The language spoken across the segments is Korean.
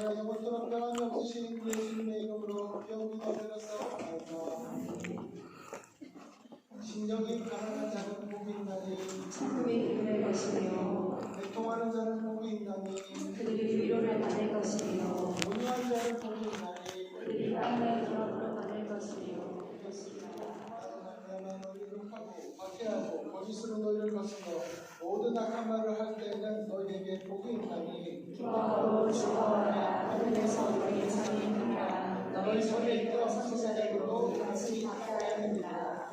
우리가 영원토록 변함이 없으신 예수님의 이름으로 영원히 드렸사옵나이다. 신령이 가난한 자는 복이 있나니 천국에 이르는 것이며 애통하는 자는 복이 있나니 그들이 위로를 받을 것이며 온유한 자는 복이 있나니 그들이 땅을 돌아보러 받을 것이며 너희를 하고 박해하고 거짓으로 너희를 거스러 모든 악한 말을 할 때에는 너희에게 복이 있나니 기뻐하고 즐거워하라. 하늘에서 너희 상이 있느니라. 너희 손에 있던 선지자들도 같이 받아야 합니다.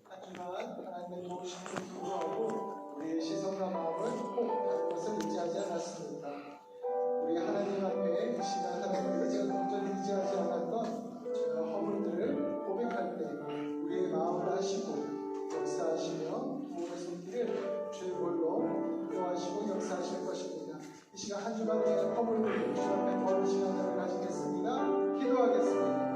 하지만 하나님의 도우심을 불구하고 우리의 시선과 마음은 꼭 다른 것을 의지하지 않았습니다. 우리 하나님 앞에 이 시간 하나님을 도저히 의지하지 않았던 허물들을 고백할 때 우리의 마음을 아시고 역사하시며 도움의 손길을 죄벌로 인도하시고 역사하실 것입니다. 이 시간 한 주간의 허물들을 주 앞에 구하는 시간을 가지겠습니다. 기도하겠습니다.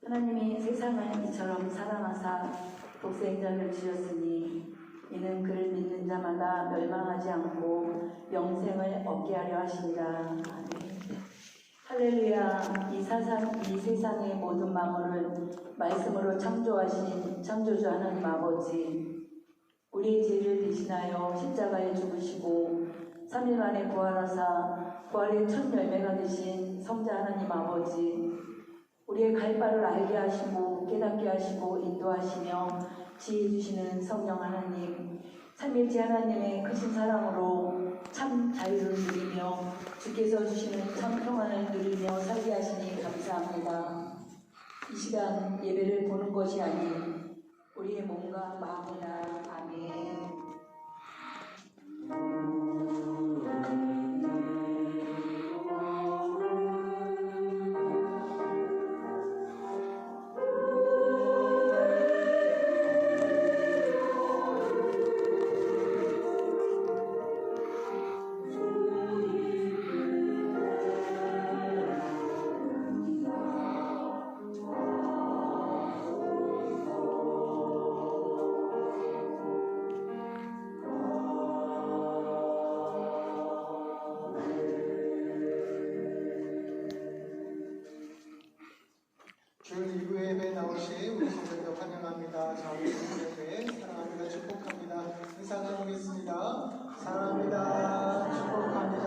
하나님이 세상을 이처럼 사랑하사 독생자를 주셨으니 이는 그를 믿는 자마다 멸망하지 않고 영생을 얻게 하려 하신다. 아멘. 할렐루야. 이 세상의 모든 만물을 말씀으로 창조하신 창조주 하나님 아버지, 우리의 죄를 대신하여 십자가에 죽으시고 3일 만에 부활하사 부활의 첫 열매가 되신 성자 하나님 아버지, 우리의 갈 바를 알게 하시고 깨닫게 하시고 인도하시며 지혜 주시는 성령 하나님, 삼일째 하나님의 크신 사랑으로 참 자유를 누리며 주께서 주시는 참 평안을 누리며 살게 하시니 감사합니다. 이 시간 예배를 보는 것이 아닌 우리의 몸과 마음이나 아멘. 주일 2부 예배 나오신 우리 성도들 환영합니다. 자, 우리 예배 사랑합니다. 축복합니다. 인사 나누겠습니다. 사랑합니다. 축복합니다.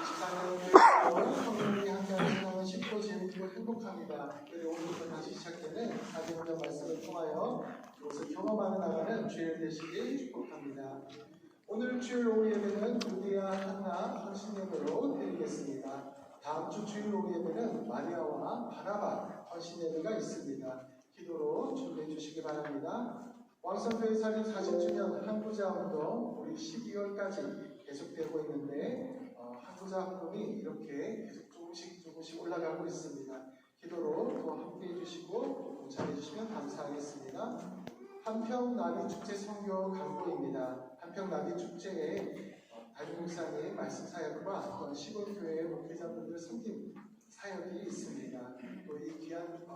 24년 성령이 함께하는 쉽고 재밌고 행복합니다. 그리고 오늘부터 다시 시작되는 사제문의 말씀을 통하여 그것을 경험하며 나가는 주일 되시길 축복합니다. 오늘 주일 오후 예배는 루디아 한나 헌신예배로 드리겠습니다. 다음 주 주일 오후 예배는 마리아와 바나바 헌신 예배가 있습니다. 기도로 준비해 주시기 바랍니다. 왕성교회 살림 40주년 한부자 운동 우리 12월까지 계속되고 있는데 한부자 헌금이 이렇게 계속 조금씩 올라가고 있습니다. 기도로 또 함께 해주시고 동참해 주시면 감사하겠습니다. 한평나비축제 선교 강도입니다. 한평나비축제에 담임 목사님 말씀 사역과 또 시골교회 목회자분들 섬김 사역이 있습니다. 또 이 귀한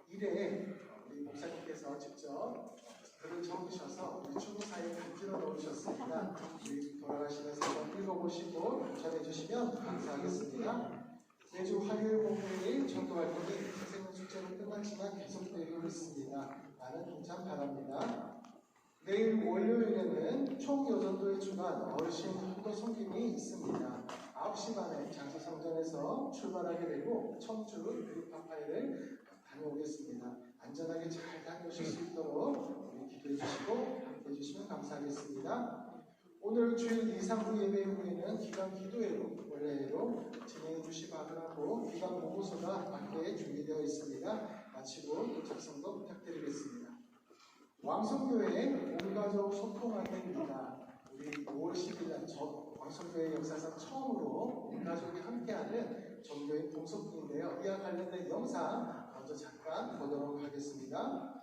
일에 우리 목사님께서 직접 글을 적으셔서 우리 추구 사역을 만들어 놓으셨습니다. 우리 돌아가시면서 한번 읽어보시고 전해주시면 감사하겠습니다. 매주 화요일 목요일 전도 활동이 선생님 축제로 끝났지만 계속되고 있습니다. 많은 동참 바랍니다. 내일 월요일에는 총여전도의 주간 어르신 헌도 섬김이 있습니다. 9시 반에 장사성전에서 출발하게 되고 청주 그리파파이를 다녀오겠습니다. 안전하게 잘 다녀오실 수 있도록 우리 기도해 주시고 함께 해주시면 감사하겠습니다. 오늘 주일 2, 3부 예배 후에는 기간 기도회로 원래로 진행해 주시기 바라고 기간 보고서가 밖에 준비되어 있습니다. 마치고 또 작성도 부탁드리겠습니다. 왕성교회 온가족 소통학회입니다. 우리 5월 10일 날 왕성교회 역사상 처음으로 온가족이 함께하는 종교의 동석회인데요. 이와 관련된 영상 먼저 잠깐 보도록 하겠습니다.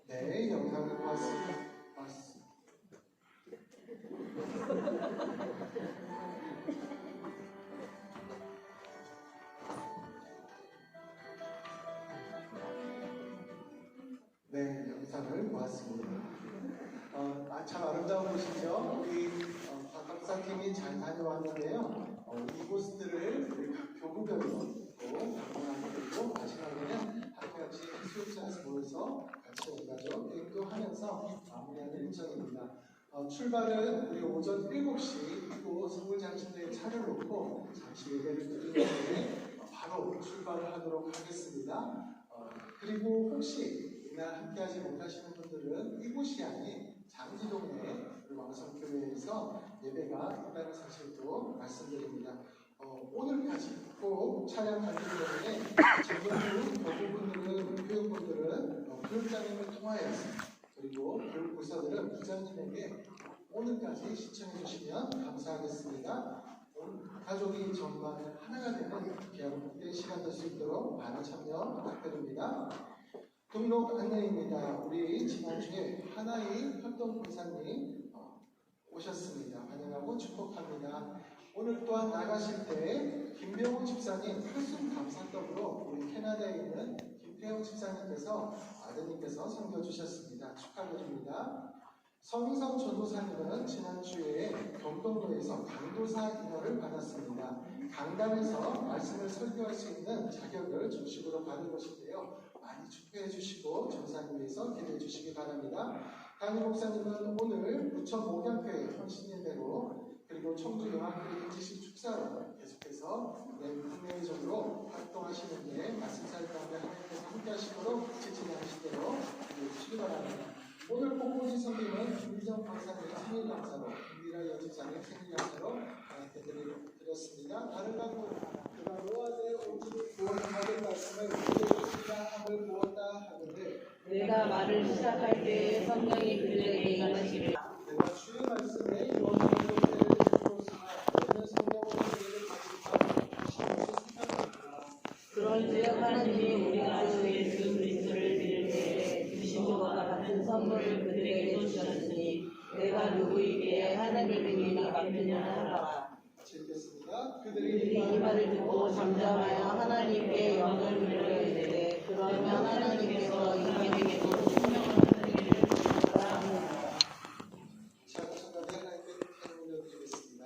네, 영상을 봤습니다. 네, 영상을 보았습니다. 참 아름다운 곳이죠. 우리 박사팀이 잘 다녀왔는데요. 이곳들을 우리 각 교구별로 또 방문하게 되고 마지막에는 함께같이 수요일장에서 모여서 같이 온가족 계획도 하면서 마무리하는 일정입니다. 출발은 우리 오전 7시 또 선물장신대에 차를 놓고 잠시 예배를 드리는 후에 바로 출발을 하도록 하겠습니다. 그리고 혹시 이날 함께하지 못하시는 분들은 이곳이 아닌 장지동의 우리 왕성교회에서 예배가 있다는 사실도 말씀드립니다. 오늘까지 꼭 차량 가기 때문에 전부 교구분들은 교육분들은 교육장님을 통하여서 그리고 교육부서들은 부장님에게 오늘까지 시청해 주시면 감사하겠습니다. 가족이 정말 하나가 되는 귀한 시간 될 수 있도록 많은 참여 부탁드립니다. 등록 안내입니다. 우리 지난주에 하나의 활동봉사님 오셨습니다. 환영하고 축복합니다. 오늘 또한 나가실 때 김배호 집사님 팔순 감사떡으로 우리 캐나다에 있는 김배호 집사님께서 아드님께서 섬겨주셨습니다. 축하드립니다. 성희성 전도사님은 지난주에 경동도에서 강도사 인허를 받았습니다. 강단에서 말씀을 설교할 수 있는 자격을 중심으로 받은 것인데요. 많이 축하해 주시고 전사님 위해서 기도해 주시기 바랍니다. 담임 목사님은 오늘 부천 목양교회 헌신예배로 그리고 청주 영화교회 인지식 축사로 계속해서 국내적으로 활동하시는데 말씀사를 가운데 하나님께서 함께 하시도록 지치지 않으시도록 기도해 주시기 바랍니다. 오늘 꽃꽂이 선배는 김미정 박사님 생일 감사로 김미라 여집사님 생일 감사로 드렸습니다. 다른 방법 그가 노아의 오직 구원을 받은 말씀을 우리가 함을 보았다 하는데 내가 말을 시작할 때 성령이 그들에게 임하시리라. 내가 주의 말씀에 요한복음 때를 들었으나 너는 성령으로 우리를 가지고 그런즉 하나님이 우리가 주 예수 그리스도를 드릴 때에 주신 것과 같은 선물을 그들에게 주셨으니 내가 누구에게 하나님의 일이 맡으냐 하라. 읽겠습니다. 그들이 이 말을 듣고 잠잠하여 하나님께 영을 돌려 이르되 그러면 하나님께서 인간에게도 생명을 주시리라 하느니라. 자, 첫날에 하나님께 행운을 드리겠습니다.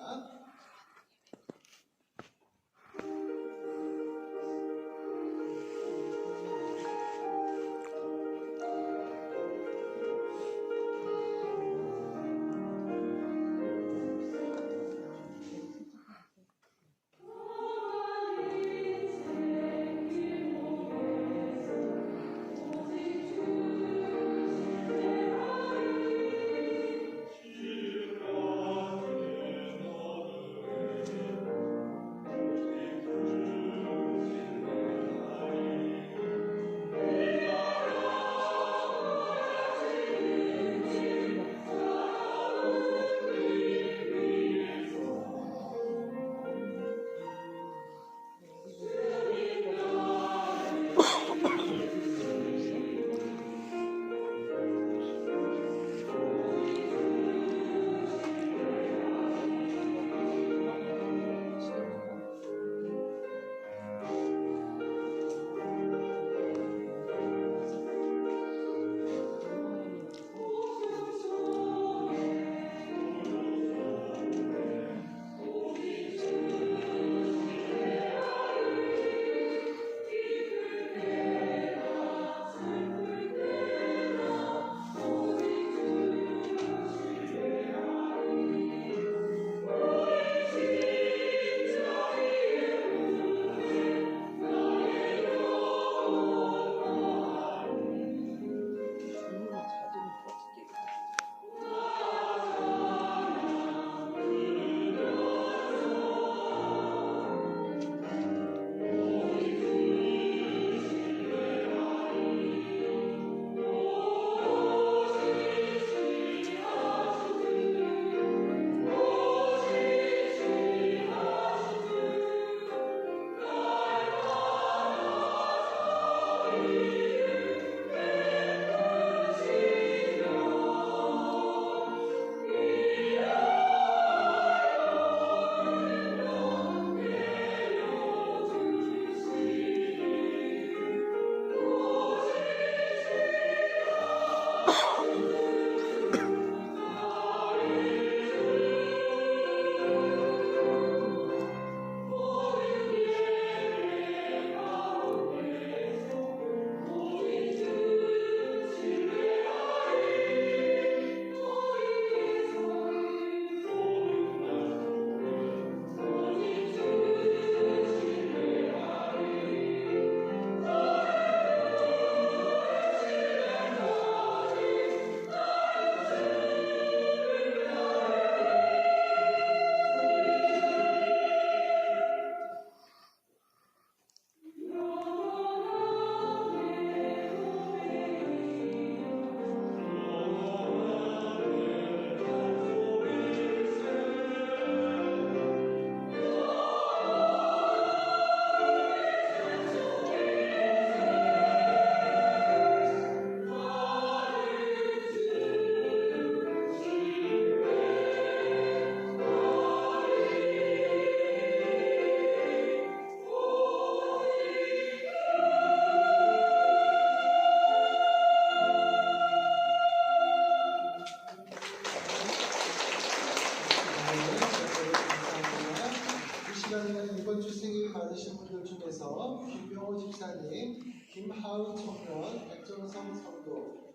이하은 청년, 백정성 성도,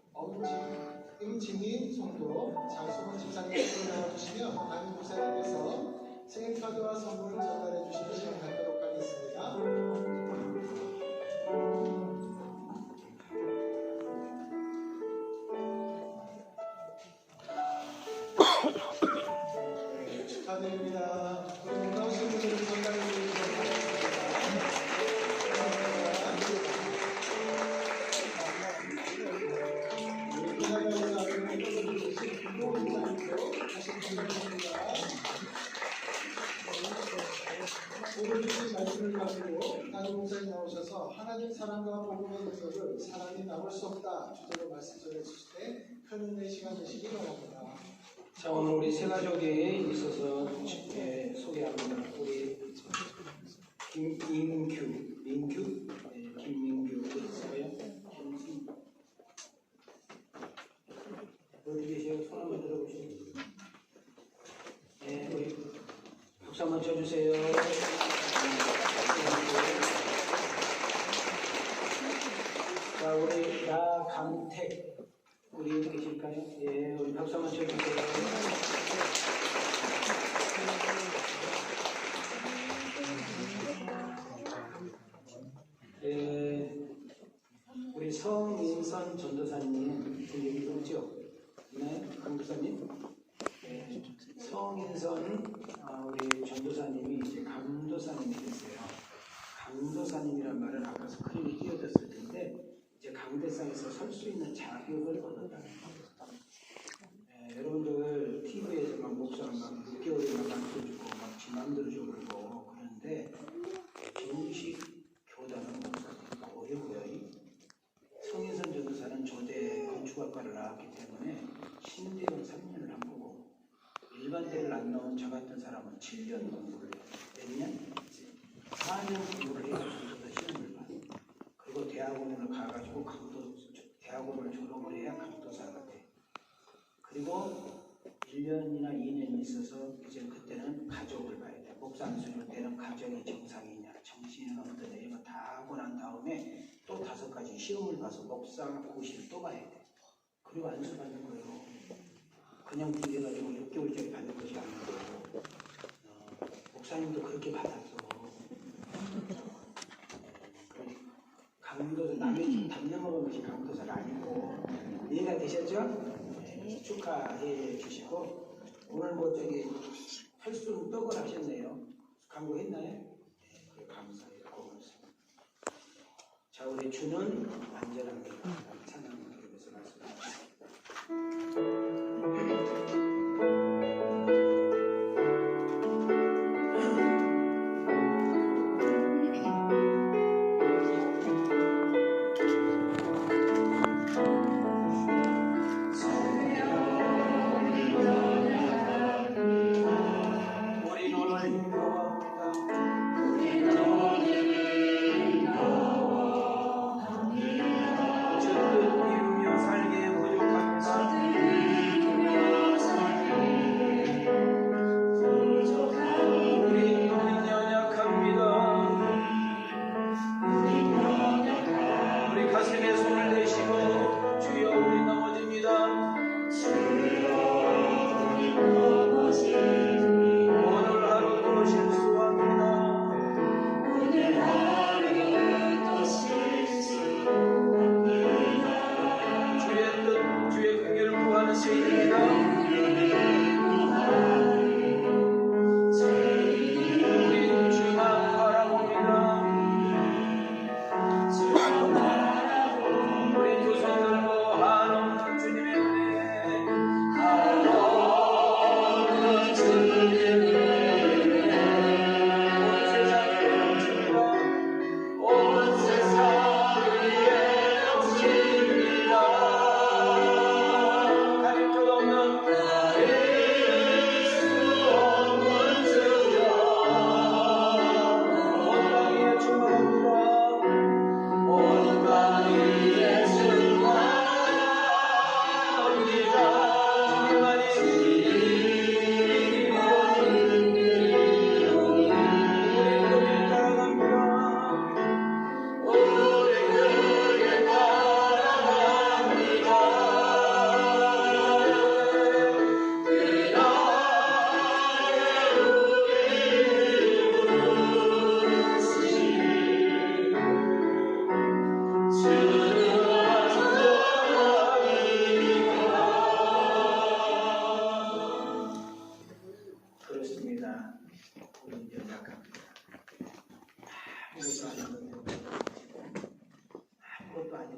임진희 성도, 장수원 집사님께서 나와주시면 담임 목사님께서 생일카드와 선물을 전달해 주시는 시간 갖도록 하겠습니다. 네, 축하드립니다. 우리 문가우신 분들을 전달해 주시도록 하겠습니다. 우리 기자회견에서 아는 계신 김동훈 목사님도 다시 감사드립니다. 오늘 주신 말씀을 가지고 다른 목사님 나오셔서 하나님 사랑과 복음의 능력을 사람이 나올 수 없다 주제로 말씀 전해 주실 때 큰 은혜의 시간 되시기 바랍니다. 자, 오늘 우리 새가족에 있어서 소개합니다. 우리 김민규, 있어요. 어디 계세요? 손 한번 들어보시죠. 네, 우리 박수 한번 쳐주세요. 자, 우리 나강택. 우리 어디 계실까요? 예, 우리 박수 한번 쳐주세요. 우리 성인선 전도사님 여기 오죠? 네, 강도사님. 네, 성인선 우리 전도사님이 이제 강도사님이 됐어요. 강도사님이란 말은 아까 스크린이 띄어졌을 텐데 이제 강대상에서 설 수 있는 자격을 얻었다는 겁니다. 여러분들 TV에서 막 목사를 막 6개월이나 만들어주고 막 지 맘대로 주고 그러는데 정식 교단은 목사가 어려워요. 성인선 전도사는 조대 건축학과를 나왔기 때문에 신대원 3년을 한 거고 일반대를 안 나온 저 같은 사람은 7년 공부를 해요. 몇 년? 4년 공부를 해야 전도사 시험을 봐요. 그리고 대학원을 가가지고 대학원을 졸업을 해야 강도사가 돼. 그리고 1년이나 2년이 있어서 이제 그때는 가족을 봐야 돼. 목사 안수일 때는 가정이 정상이냐, 정신은 어떠냐 이거 다 하고 난 다음에 또 5가지 시험을 봐서 목사 고시를 또 봐야 돼. 그리고 안수 받는 거예요. 그냥 부대가지고 6개월짜리 받는 것이 아니고 목사님도 그렇게 받았어. 강도사 남의 집 담요 먹은 것이 강도사가 아니고 이해가 되셨죠? 네, 축하해 주시고 오늘 뭐 저기 혈순 떡을 하셨네요. 강구했나요? 네, 감사해요. 고맙습니다. 자, 우리 주는 안전한 길 찬양을 드리면서 말씀드립니다. 살게 부족합니다.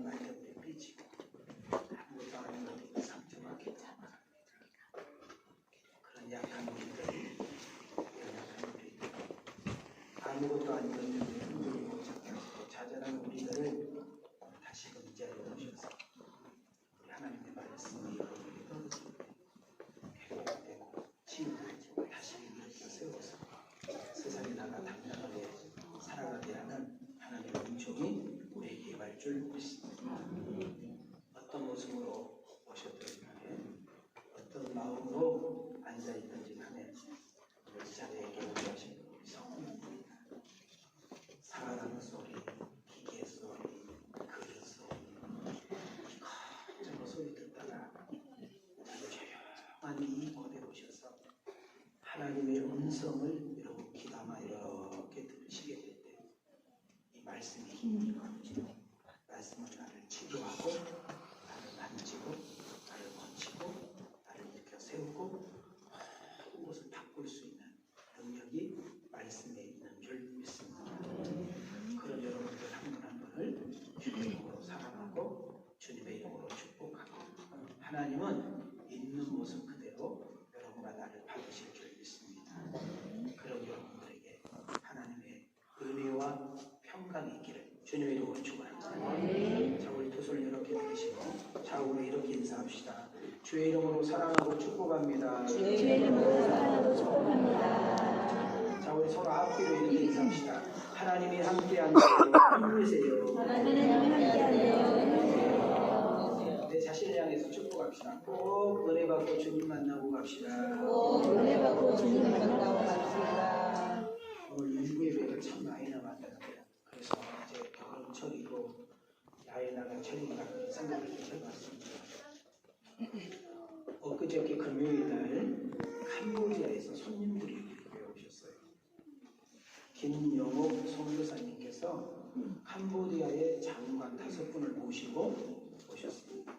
말년에 삐지고 아무것도 아닌 것들이 상처받게 그런 약한 우리들, 아무것도 아닌 것들이 흔들리고 착각하고 좌절한 우리들을 다시금 이 자리에 오셔서 우리 하나님의 말씀이 여러분에게 떨어질 때 회복되고 치유되고 다시 일으켜 세워서 세상에 나가 당당하게 살아가게 하는 하나님의 은총이 우리에게 임할 줄 믿습니다. 어떤 모습으로 오셨든지 간에 어떤 마음으로 앉아있든지 간에 이 자리에 계시하신 우리 성령입니다. 사람 소리, 기계 소리, 그릇 소리 저거 소리 듣다가 조용한 이 곳에 오셔서 하나님의 음성을 여러분 귀담아 이렇게 들으시게 될 때 이 말씀이 힘이 거든요. 말씀은 나를 치료하고 나를 만지고 나를 고치고 나를 일으켜 세우고 모든 것을 바꿀 수 있는 능력이 말씀에 있는 줄 믿습니다. 그런 여러분들 한 분 한 분을 주님의 이름으로 사랑하고 주님의 이름으로 축복하고 하나님은 있는 모습 그대로 여러분과 나를 받으실 줄 믿습니다. 그런 여러분들에게 하나님의 은혜와 평강이 있기를 주님의 이름으로 축원합니다. 자, 우리 두 손을 이렇게 들으시고 좌우로 이렇게 인사합시다. 주의 이름으로 사랑하고 축복합니다. 주의 이름으로 사랑하고 축복합니다. 자, 우리 서로 앞뒤로 이렇게 인사합시다. 하나님이 함께하는 힘내세요. 하나님은 함께하네요. 내 자신을 향해서 축복합시다. 꼭 은혜 받고 주님 만나고 갑시다. 꼭 은혜 받고 주님 만나고 갑시다. 오늘 유구 예배가 참 많이 남았더라고요. 그래서 이제 겨울철이고 야외 나갈 철이니까 생각을 좀 해봤습니다. 엊그저께 금요일 날 캄보디아에서 손님들이 교회 오셨어요. 김영옥 선교사님께서 캄보디아의 장관 5분을 모시고 오셨습니다.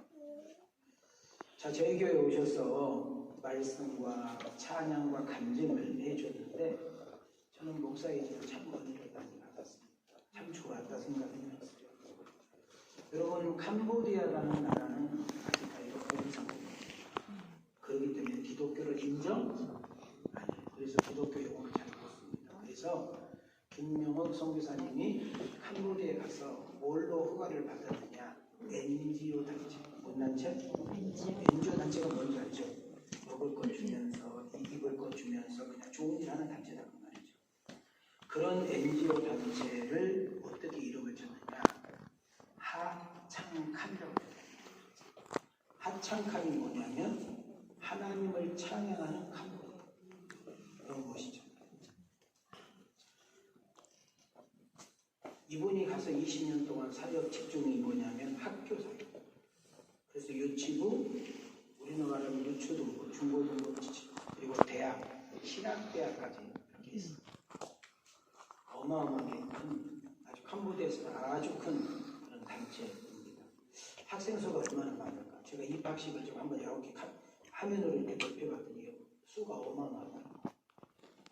자, 저희 교회에 오셔서 말씀과 찬양과 간증을 해줬는데 저는 목사이지만 참 은혜를 많이 받았습니다. 참 좋았다 생각이 들었어요. 여러분, 캄보디아라는 나라는 아직까지도 공산국입니다. 그렇기 때문에 기독교를 인정? 아니에요. 그래서 기독교 용어를 잘 못 씁니다. 그래서 김명옥 선교사님이 캄보디아에 가서 뭘로 허가를 받았느냐? NGO 단체, 못난체? NGO 단체가 뭔지 알죠? 먹을 것 주면서 입을 것 주면서 그냥 좋은 일 하는 단체다 그 말이죠. 그런 NGO 단체를 어떻게 이름을 줬느냐? 하창칸이라고 했어요. 하창칸이 뭐냐면 하나님을 찬양하는 캄보디아 그런 것이죠. 이분이 가서 20년 동안 사역 집중이 뭐냐면 학교 사역. 그래서 유치부, 우리는 말하면 유초등부, 중고등부, 그리고 대학, 신학대학까지 이렇게 있어요. 어마어마하게 큰, 아주 캄보디아에서는 아주 큰 그런 단체입니다. 학생 수가 얼마나 많을까? 제가 입학식을 좀 한번 이렇게 화면으로 이렇게 넓혀봤더니 수가 어마어마하다.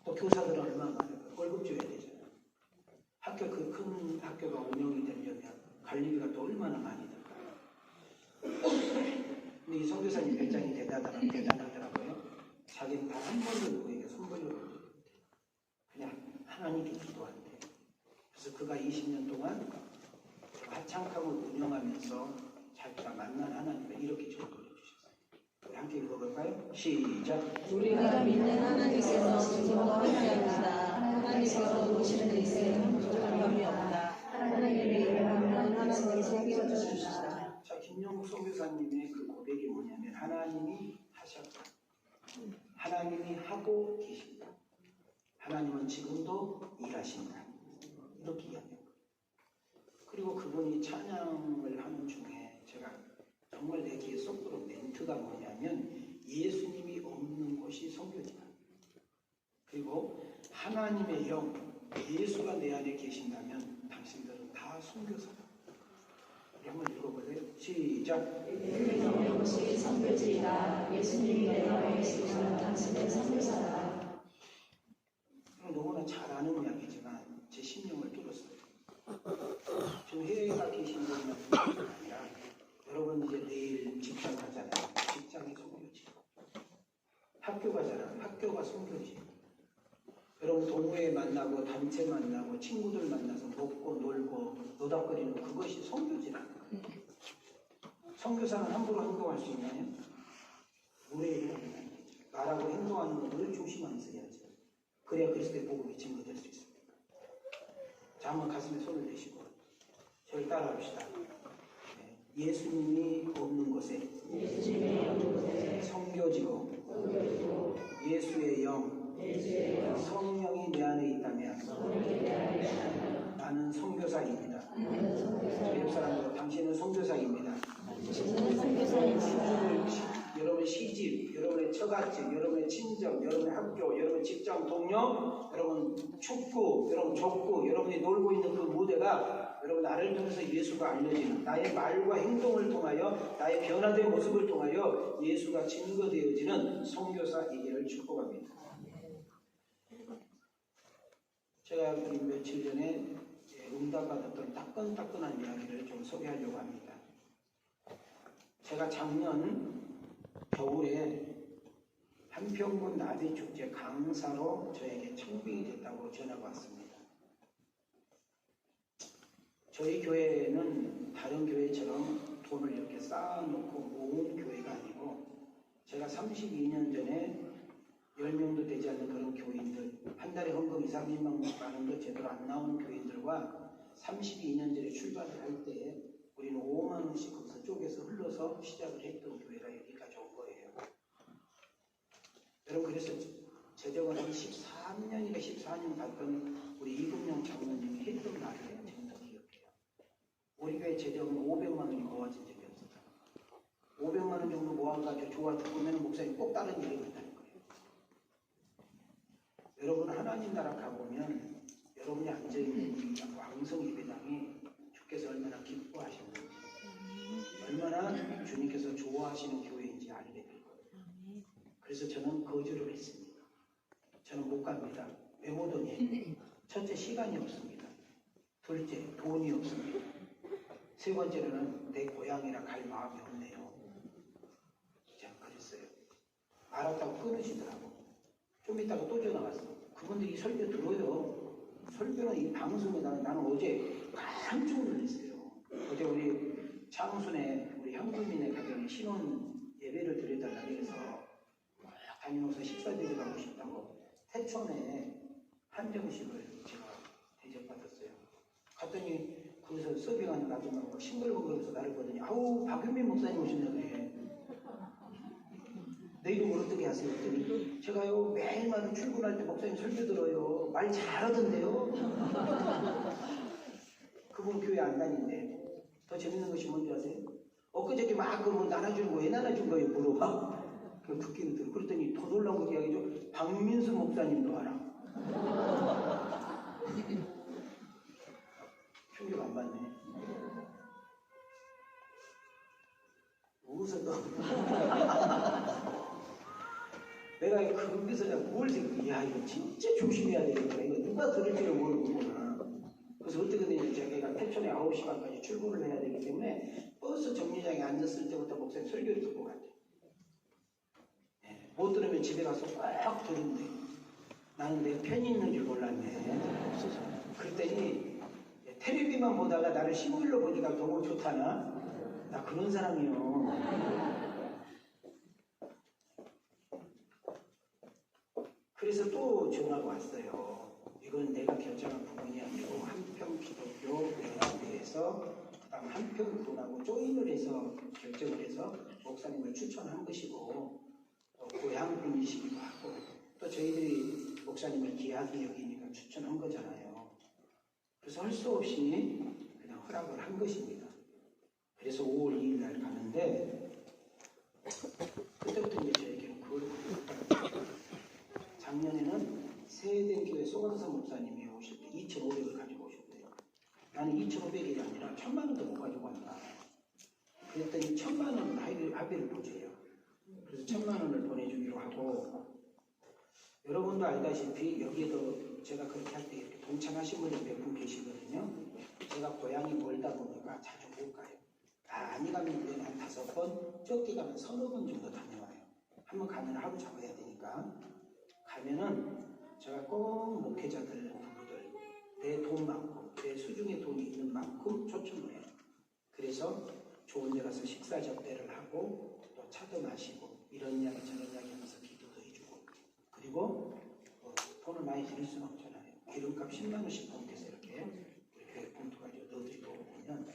또 교사들은 얼마나 많을까? 월급 줘야 되잖아요. 학교 그 큰 학교가 운영이 되려면 관리비가 또 얼마나 많이 들까요? 근데 이 선교사님 배짱이 대단하더라고요. 자기는 단 한 번도 누구에게 손벌려 본 적이 없대요. 그냥 하나님께 기도한대요. 그래서 그가 20년 동안 하창kam을 운영하면서 자기가 만난 하나님을 이렇게 전도해 주셨어요. 우리 함께 읽어볼까요? 시작. 우리가 믿는 하나님께서 지금과 함께합니다. 하나님께서 오시는 데 있에 부족함이 없다. 하나님의 일을 하면 하나님께서 끼워주시다. 자, 김영국 선교사님의 그 고백이 뭐냐면 하나님이 하셨다. 하나님이 하고 계신다. 하나님은 지금도 일하신다. 이렇게 이야기합니다. 그리고 그분이 찬양을 하는 중에 제가 정말 내 귀에 쏙 들어온 멘트가 뭐냐면 예수님이 없는 곳이 선교지다. 그리고 하나님의 영, 예수가 내 안에 계신다면 당신들은 다 선교사다. 우리 한번 읽어볼래요? 시작. 예수님의 곳이 선교지이다. 예수님이 내 안에 계시면 당신은 선교사다. 너무나 잘 아는 이야기지만 제 심령을 뚫었어요. 지금 해외가 계신 분은 아니라 학교가잖아. 학교가 선교지. 여러분 동호회 만나고 단체 만나고 친구들 만나서 먹고 놀고 노닥거리는 그것이 선교지라는 거예요. 선교사는 함부로 행동할 수 있나요? 우리 말하고 행동하는 것을 조심하면서 해야죠. 그래야 그리스도의 복음이 증거될 수 있습니다. 자, 한번 가슴에 손을 대시고 저를 따라합시다. 예수님이 없는 곳에 선교지고 예수의 영 성령이 내 안에 있다면 나는 선교사입니다. 옆 사람으로 당신은 선교사입니다. 여러분의 시집, 여러분의 처갓집, 여러분의 친정, 여러분의 학교, 여러분의 직장 동료, 여러분 축구, 여러분 족구, 여러분이 놀고 있는 그 무대가 여러분 나를 통해서 예수가 알려지는 나의 말과 행동을 통하여 나의 변화된 모습을 통하여 예수가 증거되어지는 선교사이기를 축복합니다. 제가 며칠 전에 응답받았던 따끈따끈한 이야기를 좀 소개하려고 합니다. 제가 작년 겨울에 한평군 나비축제 강사로 저에게 청빙이 됐다고 전화가 왔습니다. 저희 교회는 다른 교회처럼 돈을 이렇게 쌓아놓고 모은 교회가 아니고 제가 32년 전에 10명도 되지 않는 그런 교인들, 한 달에 헌금 2, 300만 원도 제대로 안 나오는 교인들과 32년 전에 출발을 할 때 우리는 5만 원씩 거기서 쪼개서 흘러서 시작을 했던 교회가 여기까지 온 거예요. 여러분 그래서 재정을 한 13년인가 14년 갔던 우리 이금영 장로님이 했던 말을 제가 기억해요. 우리 교회 재정은 500만 원이 모아진 적이 없었다. 500만 원 정도 모아가지고 조화 듣고면 목사님 꼭 다른 일이 있다는 거예요. 여러분 하나님 나라 가보면 여러분이 앉아있는 이 왕성 예배당이 주께서 얼마나 기뻐하시는지 얼마나 주님께서 좋아하시는 교회인지 알게 될 거예요. 그래서 저는 거절을 했습니다. 저는 못 갑니다. 왜 못 오니? 첫째 시간이 없습니다. 둘째 돈이 없습니다. 세 번째로는 내 고향이라 갈 마음이 없네요. 제가 그랬어요. 알았다고 끊으시더라고. 좀 이따가 또 전화 왔어. 그분들이 설교 들어요. 설교는 이 방송에 나는 어제 깜짝 놀랐어요. 어제 우리 창순에 우리 현금인의 가정에 신혼 예배를 드려달라고 해서 다녀와서 식사 드리러 가고 싶다고 태촌에 한정식을 제가 대접받았어요. 갔더니 거기서 서빙하는 아줌마가 싱글벙글해서 나를 보더니 아우 박윤민 목사님 오셨네 그래. 내 이름을 어떻게 하세요? 그랬더니 제가요 매일마다 출근할 때 목사님 설교 들어요. 말 잘하던데요. 그분 교회 안 다닌대. 더 재밌는 것이 뭔지 아세요? 엊그저께 막 그뭐 나눠주는 거 왜 나눠준 거예요? 물어봐. 그 듣기는 들어. 그랬더니 더 놀라운 거 이야기죠. 박민수 목사님도 알아. 충격 안 받네. 웃어도. 내가 거기서 뭘 생각해. 야, 이거 진짜 조심해야 되겠다. 이거 누가 들을지를 모르구나. 그래서 어떻게 되냐면 제가 태촌에 9시간까지 출근을 해야 되기 때문에 버스 정류장에 앉았을 때부터 목사님 설교를 듣고 갔대. 못 들으면 집에 가서 꽉 들은데 나는 내 편이 있는 줄 몰랐네. 그랬더니 텔레비만 보다가 나를 시무일로 보니까 너무 좋다나? 나 그런 사람이요. 그래서 또 전화가 왔어요. 이건 내가 결정한 부분이 아니고 한평 기독교 연합회에서 그다음 한평군하고 조인을 해서 결정을 해서 목사님을 추천한 것이고 고향분이시기도 하고 또 저희들이 목사님을 귀하게 여기니까 추천한 거잖아요. 그래서 할 수 없이 그냥 허락을 한 것입니다. 그래서 5월 2일 날 가는데 그때부터 이제 저에게는 그걸 작년에는 세대교회 소강사 목사님이 오실 때 2,500을 가지고 오셨대요. 나는 2,500이 아니라 1,000만 원도 못 가지고 왔다. 그랬더니 1,000만 원 합의를 보줘요. 그래서 1,000만 원을 보내주기로 하고 여러분도 알다시피 여기에도 제가 그렇게 할 때 이렇게 동참하신 분이 몇 분 계시거든요. 제가 고향이 멀다 보니까 자주 못 가요. 많이 가면 1년에 한 5번, 적게 가면 3-4번 정도 다녀와요. 한번 가면 하루 잡아야 되니까. 있습니까? 가면은 제가 꼭 목회자들 부부들 내 돈 많고 내 수중에 돈이 있는 만큼 초청을 해요. 그래서 좋은 데 가서 식사 접대를 하고 또 차도 마시고 이런 이야기 저런 이야기 하면서 기도도 해주고, 그리고 돈을 많이 드릴 수는 없잖아요. 기름값 10만 원씩 봉투에서 이렇게 교회 봉투 가지고 넣어드리고 오면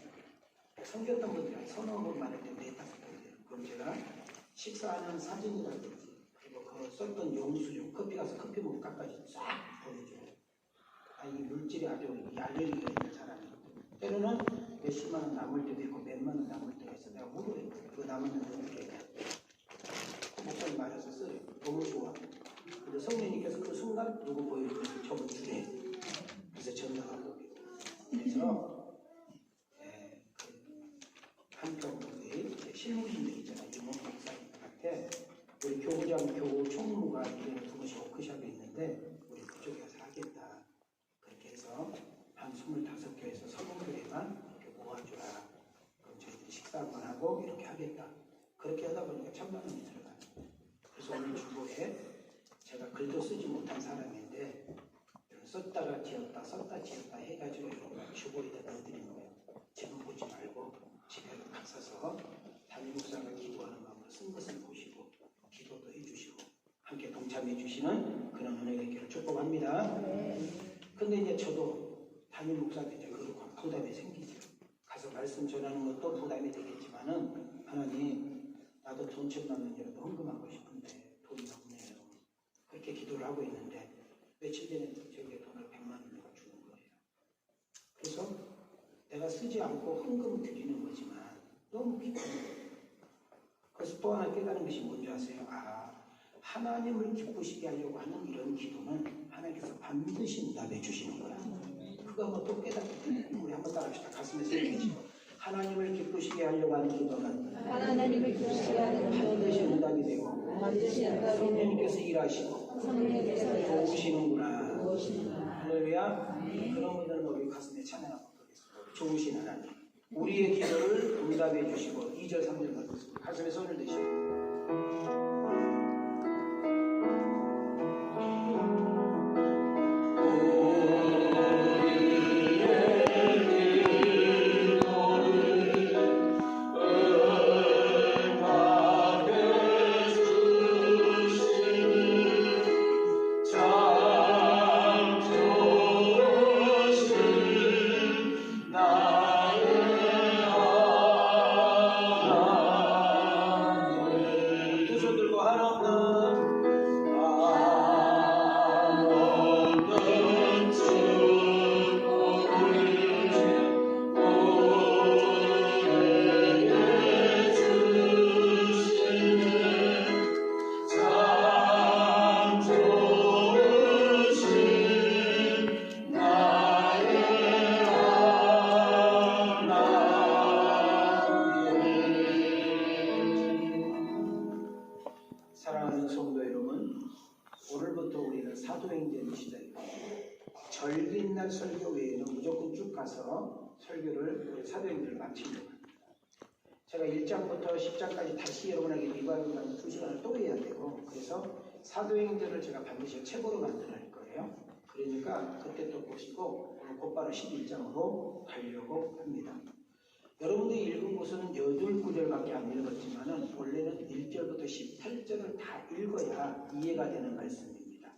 섬겼던 분들이 서너 번 많을 때 4-5번 돼요. 그럼 제가 식사하는 사진이라든지 그리고 그 썼던 용수죠. 커피 가서 커피 물값까지 싹 보내줘요. 이 물질이 아주 알레르기가 있는 사람이 때로는 몇십만 원 남을 때도 있고 몇만 원 남을 때가 있어. 내가 물어요. 그거 남으면 어떻게 해야 돼? 목사님 말해서 써요. 너무 좋아. 근데 성령님께서 그 순간 누구 보여주면 저분 주래. 그래서 전화하고 그래서 한평 우리 실무진들 있잖아요. 유목 목사님한테 우리 교구장 교구 총무가 이번에 두 번씩 워크숍이 있는데 우리 그쪽에 가서 하겠다. 그렇게 해서 한 25교회에서 서문교회만 이렇게 모아주라. 그럼 저희들이 식사 한번 하고 이렇게 하겠다. 그렇게 하다 보니까 1,000만 원이 들어가요. 그래서 오늘 주보에 제가 글도 쓰지 못한 사람인데 썼다가 지었다 썼다 지었다 해가지고 이런 주보에다 넣어드리는 거예요. 지금 보지 말고 집에 가셔서 담임 목사가 기도하는 마음으로 쓴 것을 보시고 기도도 해주시고 함께 동참해 주시는 그런 은혜가 있기를 축복합니다. 근데 이제 저도 담임 목사한테 이제 그 부담이 생기죠. 가서 말씀 전하는 것도 부담이 되겠지만은 하나님 나도 돈 1,000만 원이라도 헌금하고 싶은데 돈이 없네요. 그렇게 기도를 하고 있는데 며칠 전에 저에게 돈을 100만 원을 주는 거예요. 그래서 내가 쓰지 않고 헌금 드리는 거지만 너무 기뻐요. 그래서 또 하나 깨달은 것이 뭔지 아세요? 하나님을 기쁘시게 하려고 하는 이런 기도는 하나님께서 반드시 응답해 주시는 거야. 그거 한번 또 깨닫게 우리 한번 따라합시다. 가슴에 새기시고 하나님을 기쁘시게 하려고 하는 기도는 하나님을 기쁘시게 하는 반드시 응답이 되고 반드시 응답이 성령님께서 일하시고 성령께서 좋으시는구나. 할렐루야. 그런 분들은 우리 가슴에 찬양 한번 드리겠습니다. 좋으신 하나님 우리의 기도를 응답해 주시고 2절 3절 가겠습니다. 가슴에 손을 대시고 사랑하는 성도 여러분, 오늘부터 우리는 사도행전이 시작입니다. 절기날 설교 외에는 무조건 쭉 가서 설교를 우리 사도행전을 마치려고 합니다. 제가 1장부터 10장까지 다시 여러분에게 리바이벌하는 2시간을 또 해야 되고 그래서 사도행전을 제가 반드시 책으로 만들어낼 거예요. 그러니까 그때 또 보시고 오늘 곧바로 11장으로 가려고 합니다. 여러분들이 읽은 곳은 8구절밖에 안 읽었지만 원래는 1절부터 18절을 다 읽어야 이해가 되는 말씀입니다.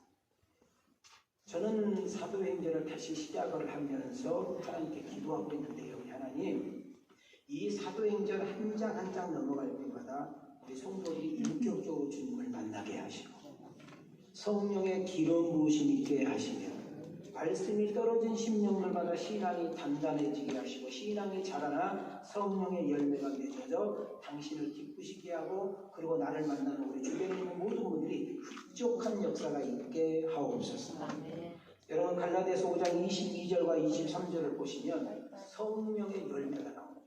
저는 사도행전을 다시 시작을 하면서 하나님께 기도하고 있는데요. 하나님, 이 사도행전 한 장 한 장 넘어갈 때마다 우리 성도들이 인격적으로 주님을 만나게 하시고 성령의 기름 부으심이 있게 하시며 말씀이 떨어진 심령들마다 신앙이 단단해지게 하시고 신앙이 자라나 성령의 열매가 맺어져 당신을 기쁘시게 하고 그리고 나를 만나는 우리 주변에 있는 모든 분들이 흡족한 역사가 있게 하옵소서. 여러분 갈라디아서 5장 22절과 23절을 보시면 성령의 열매가 나옵니다.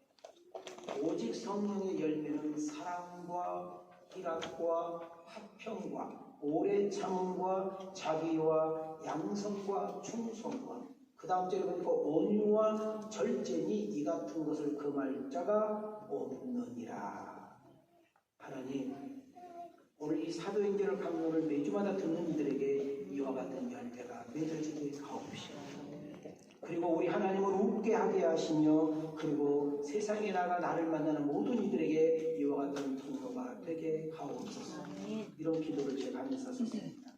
오직 성령의 열매는 사랑과 희락과 화평과 오래 참음과 자비와 양성과 충성과 그 다음 절에 보니까 온유와 절제니 이 같은 것을 금할 자가 없느니라. 하나님, 오늘 이 사도행전을 강론을 매주마다 듣는 이들에게 이와 같은 열매가 맺어지게 하옵시고, 그리고 우리 하나님을 웃게 하게 하시며, 그리고 세상에 나가 나를 만나는 모든 이들에게 이와 같은 통로가 되게 하옵소서. 이런 기도를 제가 하면서 썼습니다.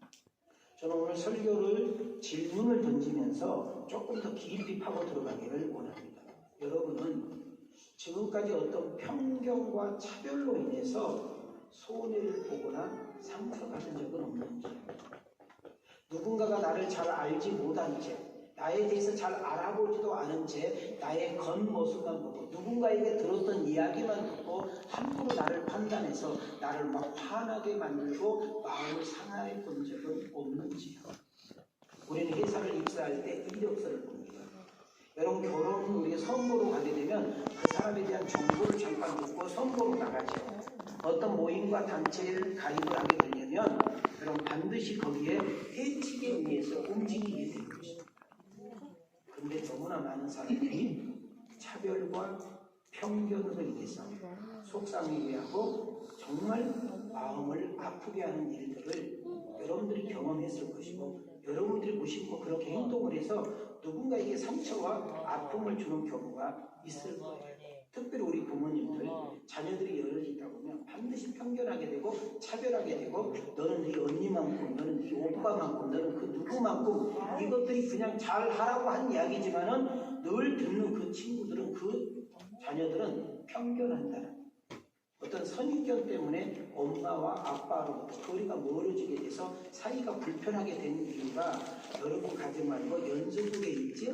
저는 오늘 설교를 질문을 던지면서 조금 더 깊이 파고 들어가기를 원합니다. 여러분은 지금까지 어떤 편견과 차별로 인해서 손해를 보거나 상처받은 적은 없는지, 누군가가 나를 잘 알지 못한 채, 나에 대해서 잘 알아보지도 않은 채 나의 겉모습만 보고 누군가에게 들었던 이야기만 듣고 함부로 나를 판단해서 나를 막 화나게 만들고 마음을 상하게 본 적은 없는지요. 우리는 회사를 입사할 때 이력서를 봅니다. 여러분, 결혼 우리가 선보러 가게 되면 그 사람에 대한 정보를 잠깐 듣고 선보러 나가죠. 어떤 모임과 단체를 가입을 하게 되려면 여러분 반드시 거기에 해치기 위해서 움직이게 되는 것입니다. 그런데 너무나 많은 사람들이 차별과 편견으로 인해서 속상하게 하고 정말 마음을 아프게 하는 일들을 여러분들이 경험했을 것이고, 여러분들이 무심코 그렇게 행동을 해서 누군가에게 상처와 아픔을 주는 경우가 있을 거예요. 특별히 우리 부모님들, 자녀들이 여럿이 있다 보면 반드시 편견하게 되고 차별하게 되고, 너는 네 언니만큼, 너는 네 오빠만큼, 너는 그 누구만큼, 이것들이 그냥 잘하라고 한 이야기지만은 늘 듣는 그 친구들은, 그 자녀들은 편견한다는 어떤 선입견 때문에 엄마와 아빠로부터 거리가 멀어지게 돼서 사이가 불편하게 된 이유가 여러분 가정 말고 연수국에 있죠?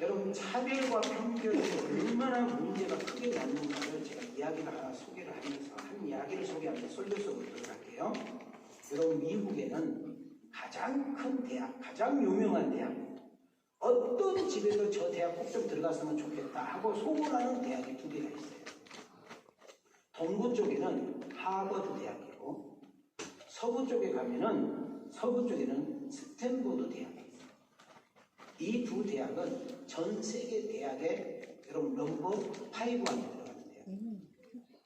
여러분, 차별과 편견이 얼마나 문제가 크게 났는가를 제가 이야기를 하나 소개를 하면서, 한 이야기를 소개하면서 설교서부터 들어갈게요. 여러분, 미국에는 가장 큰 대학, 가장 유명한 대학, 어떤 집에도 저 대학 꼭 좀 들어갔으면 좋겠다 하고 소원하는 대학이 두 개가 있어요. 동부 쪽에는 하버드 대학이고, 서부 쪽에 가면은, 서부 쪽에는 스탠포드 대학이에요. 이 두 대학은 전 세계 대학의 여러분 넘버 5 안에 들어가는데요.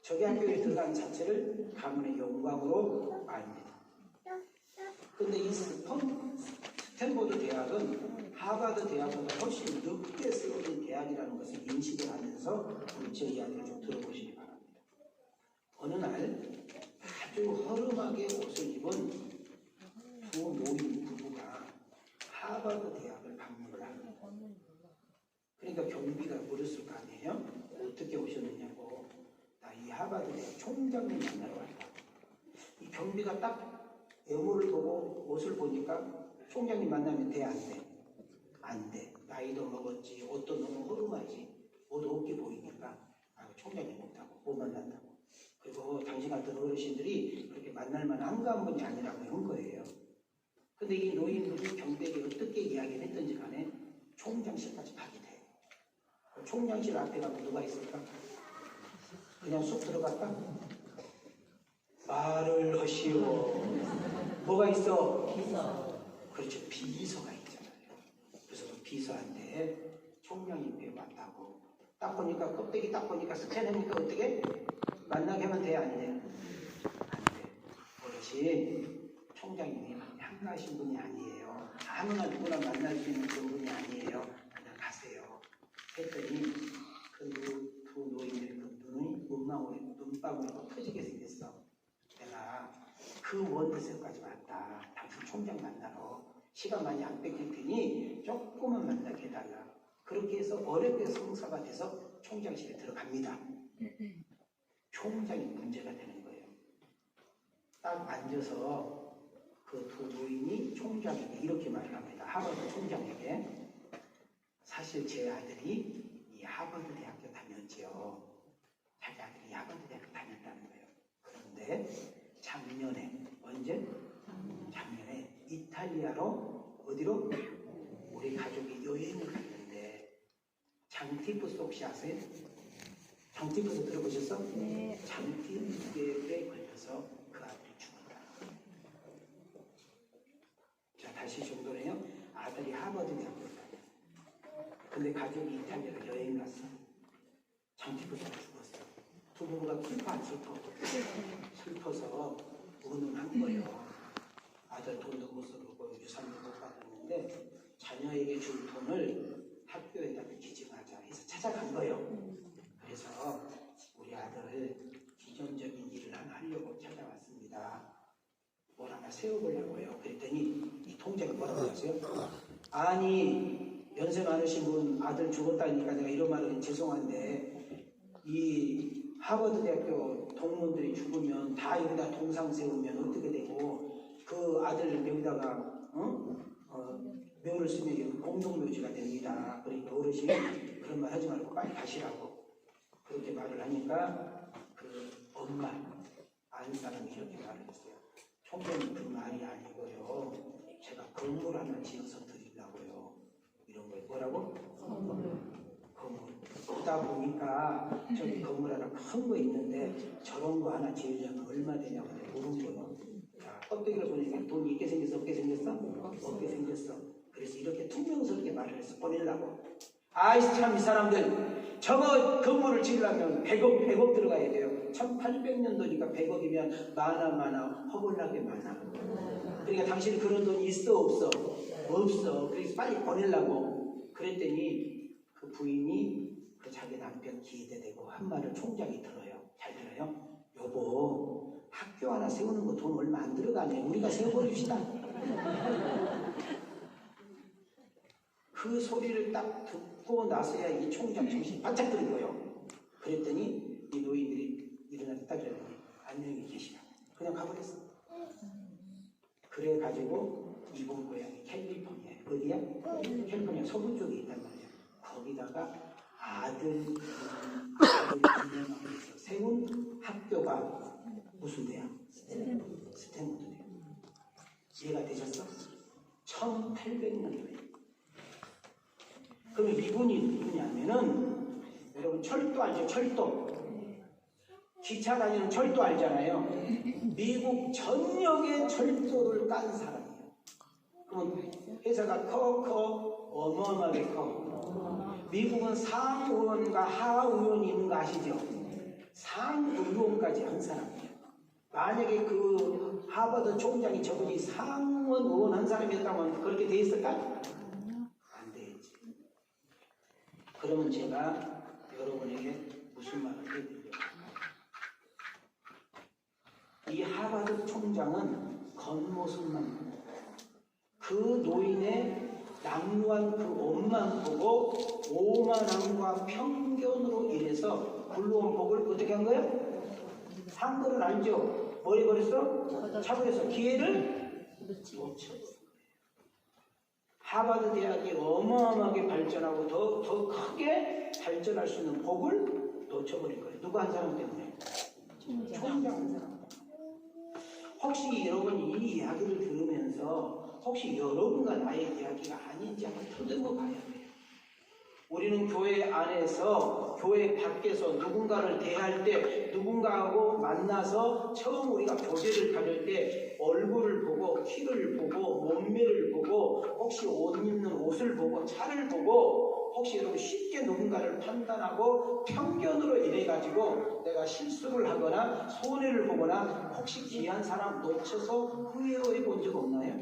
저기 학교에 들어간 자체를 가문의 영광으로 압니다. 그런데 이 스탠포드 대학은 하버드 대학보다 훨씬 늦게 세워진 대학이라는 것을 인식을 하면서 우리 제 이야기를 좀 들어보시기 바랍니다. 어느 날 아주 허름하게 옷을 입은 두 노인 부부가 하버드 대학을 방문을 합니다. 그러니까 경비가 물었을 거 아니에요? 어떻게 오셨느냐고. 나 이 하버드 대학 총장님 만나러 왔다. 이 경비가 딱 외모를 보고 옷을 보니까 총장님 만나면 돼, 안 돼? 안 돼. 나이도 먹었지, 옷도 너무 허름하지, 옷 없게 보이니까 총장님 못하고 못 만난다고. 그리고 당신 같은 어르신들이 그렇게 만날만 한가한 분이 아니라고 한 거예요. 근데 이 노인분이 경비에게 어떻게 이야기를 했던지 간에 총장실까지 가게 돼. 총장실 앞에 가면 누가 있을까? 그냥 쑥 들어갈까? 말을 하시오. 뭐가 있어? 비서. 그렇죠. 비서가 있잖아요. 그래서 그 비서한테 총장님 왔다고. 딱 보니까 껍데기 딱 보니까 스캔하니까 어떻게? 만나게 하면 돼, 안 돼? 안 돼. 어르신, 총장님이 한가하신 분이 아니에요. 아무나 누구나 만날 수 있는 그런 분이 아니에요. 그냥 가세요. 했더니 그 두 노인들의 그 눈이 눈방울이 터지게 생겼어. 내가 그 원대서까지 왔다. 당신 총장 만나러 시간 많이 안 뺏길 테니 조금만 만나게 해달라. 그렇게 해서 어렵게 성사가 돼서 총장실에 들어갑니다. 총장이 문제가 되는 거예요. 딱 앉아서 그 두 노인이 총장에게 이렇게 말을 합니다. 하버드 총장에게. 사실 제 아들이 이 하버드 대학교 다녔죠. 자기 아들이 하버드 대학교 다녔다는 거예요. 그런데 작년에, 언제? 작년에 이탈리아로, 어디로? 우리 가족이 여행을 갔는데, 장티푸스 혹시 아세요? 장티푸스 들어보셨어? 네. 장티푸스에 걸려서 그 아들이 죽었다. 자, 다시 정도네요. 아들이 하버드 대학교 다녔어. 근데 가족이 이탈리아로 여행 갔어. 장티푸스가 죽었어. 두 부부가 슬퍼 안 슬퍼? 슬퍼서 우는 한 거예요. 아들 돈도 못 써보고 유산도 못 받았는데 자녀에게 줄 돈을 학교에다 기증하자 해서 찾아간 거예요. 그래서 우리 아들 기존적인 일을 하나 하려고 찾아왔습니다. 뭘 하나 세워보려고요. 그랬더니 이 통장이 뭐라고 하세요? 아니 연세 많으신 분 아들 죽었다니까 내가 이런 말은 죄송한데 이 하버드 대학교 동문들이 죽으면 다 여기다 동상 세우면 어떻게 되고 그 아들 여기다가 묘를 쓰면 공동묘지가 됩니다. 그러니까 어르신 그런 말 하지 말고 빨리 가시라고 그렇게 말을 하니까 그 엄마 아는 사람이 이렇게 말을 했어요. 총장님 그 말이 아니고요. 제가 건물 하나 지어서 드리려고요. 이런 거예요. 뭐라고? 건물. 그러다 보니까 저기 건물 하나 큰 거 있는데 저런 거 하나 지으려면 얼마 되냐고 물은 거예요. 자, 껍데기를 보니까 돈이 있게 생겼어? 없게 생겼어? 없게 생겼어. 그래서 이렇게 투명스럽게 말을 해서 보내려고. 아이 참 이 사람들 저거 건물을 지으려면 100억 들어가야 돼요. 1800년도니까 100억이면 많아 허벌나게 많아. 그러니까 당신이 그런 돈이 있어 없어? 없어. 그래서 빨리 보내려고 그랬더니 그 부인이 그 자기 남편 기대 대고 한 말을 총장이 들어요. 잘 들어요? 여보 학교 하나 세우는 거 돈 얼마 안 들어가네. 우리가 세워버립시다. 그 소리를 딱 듣고 나서야 이 총장 정신이 바짝 드는 거예요. 그랬더니 이 노인들이 일어나서 딱 이러더니 안녕히 계시라. 그냥 가버렸어. 그래가지고 이번 고향이 캘리포니아. 어디야? 캘리포니아 서부 쪽에 있단 말이야. 거기다가 아들 기념하면서 세운 학교가 무슨 대학? 스탠포드 대학. 이해가 되셨어? 1800년도에. 그럼 이분이 누구냐면은 여러분 철도 알죠? 철도. 기차 다니는 철도 알잖아요. 미국 전역의 철도를 깐 사람이에요. 그럼 회사가 커 어마어마하게 커. 미국은 상의원과 하의원이 있는 거 아시죠? 상의원까지 한 사람이에요. 만약에 그 하버드 총장이 저분이 상원 의원 한 사람이었다면 그렇게 돼 있을까? 안 되지. 그러면 제가 여러분에게 무슨 말을 해드려요? 이 하버드 총장은 겉모습만 그 노인의 낙루한 그 옷만 보고 오만함과 편견으로 인해서 굴러온 복을 어떻게 한 거예요? 산 거를 알죠? 뭘 해버렸어? 차버렸어. 기회를 놓쳤어. 하버드 대학이 어마어마하게 발전하고 더 크게 발전할 수 있는 복을 놓쳐버린 거예요. 누구 한 사람 때문에? 총장 한 사람. 혹시 여러분이 이 이야기를 들으면서 혹시 여러분과 나의 이야기가 아닌지 한번 더듬어 봐야 돼요. 우리는 교회 안에서 교회 밖에서 누군가를 대할 때 누군가하고 만나서 처음 우리가 교제를 가질 때 얼굴을 보고 키를 보고 몸매를 보고 혹시 옷 입는 옷을 보고 차를 보고 혹시 여러분 쉽게 누군가를 판단하고 편견으로 인해 가지고 내가 실수를 하거나 손해를 보거나 혹시 귀한 사람 놓쳐서 후회해 본 적 없나요?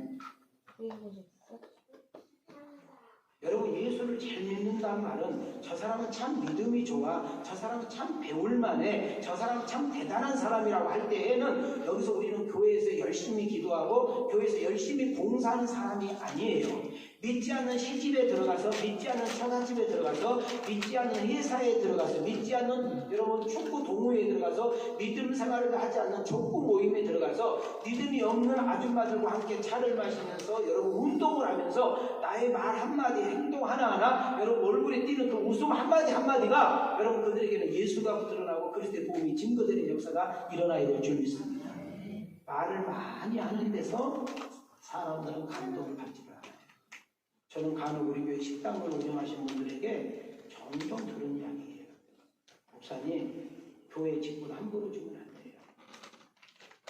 여러분 예수를 잘 믿는다는 말은 저 사람은 참 믿음이 좋아, 저 사람은 참 배울만해, 저 사람은 참 대단한 사람이라고 할 때에는 여기서 우리는 교회에서 열심히 기도하고 교회에서 열심히 봉사하는 사람이 아니에요. 믿지 않는 시집에 들어가서, 믿지 않는 처갓집에 들어가서, 믿지 않는 회사에 들어가서, 믿지 않는 여러분 축구 동호회에 들어가서, 믿음 생활을 하지 않는 족구 모임에 들어가서 믿음이 없는 아줌마들과 함께 차를 마시면서 여러분 운동을 하면서 나의 말 한마디, 행동 하나하나 여러분 얼굴에 띄는 그 웃음 한마디 한마디가 여러분 그들에게는 예수가 드러나고 그리스도의 복음이 증거되는 역사가 일어나야 될 줄 믿습니다. 말을 많이 하는 데서 사람들은 감동을 받지 않아요. 저는 간혹 우리 교회 식당을 운영하시는 분들에게 종종 들은 이야기예요. 목사님, 교회 직분 함부로 주면 안 돼요.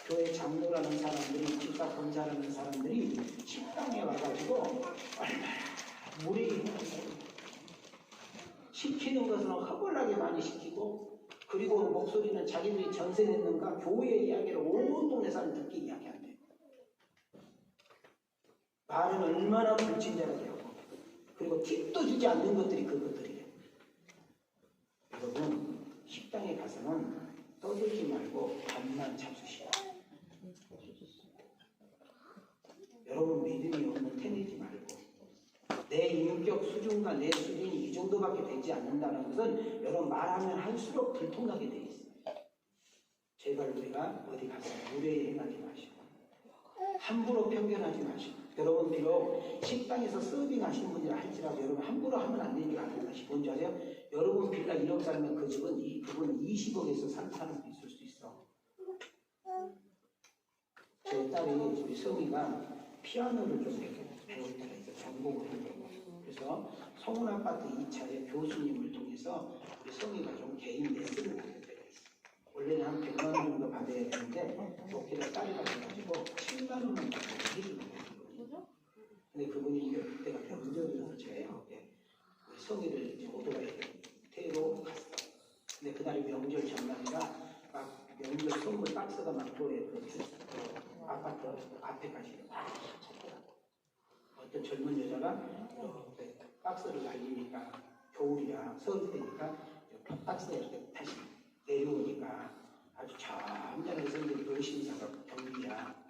교회 장로라는 사람들이, 집사 권사라는 사람들이 식당에 와가지고 얼마나 무례히 시키는 것은 허벌나게 많이 시키고 그리고 목소리는 자기들이 전세 냈는가 교회 이야기를 온 동네 사람 듣기 이야기한대. 말은 얼마나 불친절하게 하고 그리고 팁도 주지 않는 것들이 그것들이래. 여러분 식당에 가서는 떠들지 말고 밥만 잡수시오. 여러분 믿음이 없는 태내지 말고 내 인격 수준과 내 수준이 이 정도밖에 되지 않는다는 것은 여러분 말하면 할수록 들통나게 돼 있어요. 제발 우리가 어디 가서 무례히 행하지 마시고 함부로 편견하지 마시고 여러분 비록 식당에서 서빙하시는 분이라 할지라도 여러분 함부로 하면 안 되는 줄 아는 것이 뭔지 아세요? 여러분 빌라 1억 살면 그 집은 그분은 20억에서 산 사람도 있을 수 있어. 제 딸이 우리 성이가 피아노를 좀 배울 때가 있어. 전공을 해보고. 그래서 성운 아파트 2차에 교수님을 통해서 우리 성이가 좀 개인 레슨을 받을 때가 있어. 원래는 한 100만 원 정도 받아야 되는데 좋게도 딸이 받아가지고 7만 원만 받고 해주는 거예요. 근데 그분이 내가 병정이라서 제가 우리 성이를 이제 오토바이 태로 갔어. 근데 그날이 명절 전날이라 막 명절 선물 박스가 막 도에 아파트 앞에까지 다 찼더라고. 어떤 젊은 여자가 이렇게 박스를 날리니까 겨울이야 서울 때니까 박스에 이렇게 다시 내려오니까 아주 점잖은 선생님 노신사가 경비야.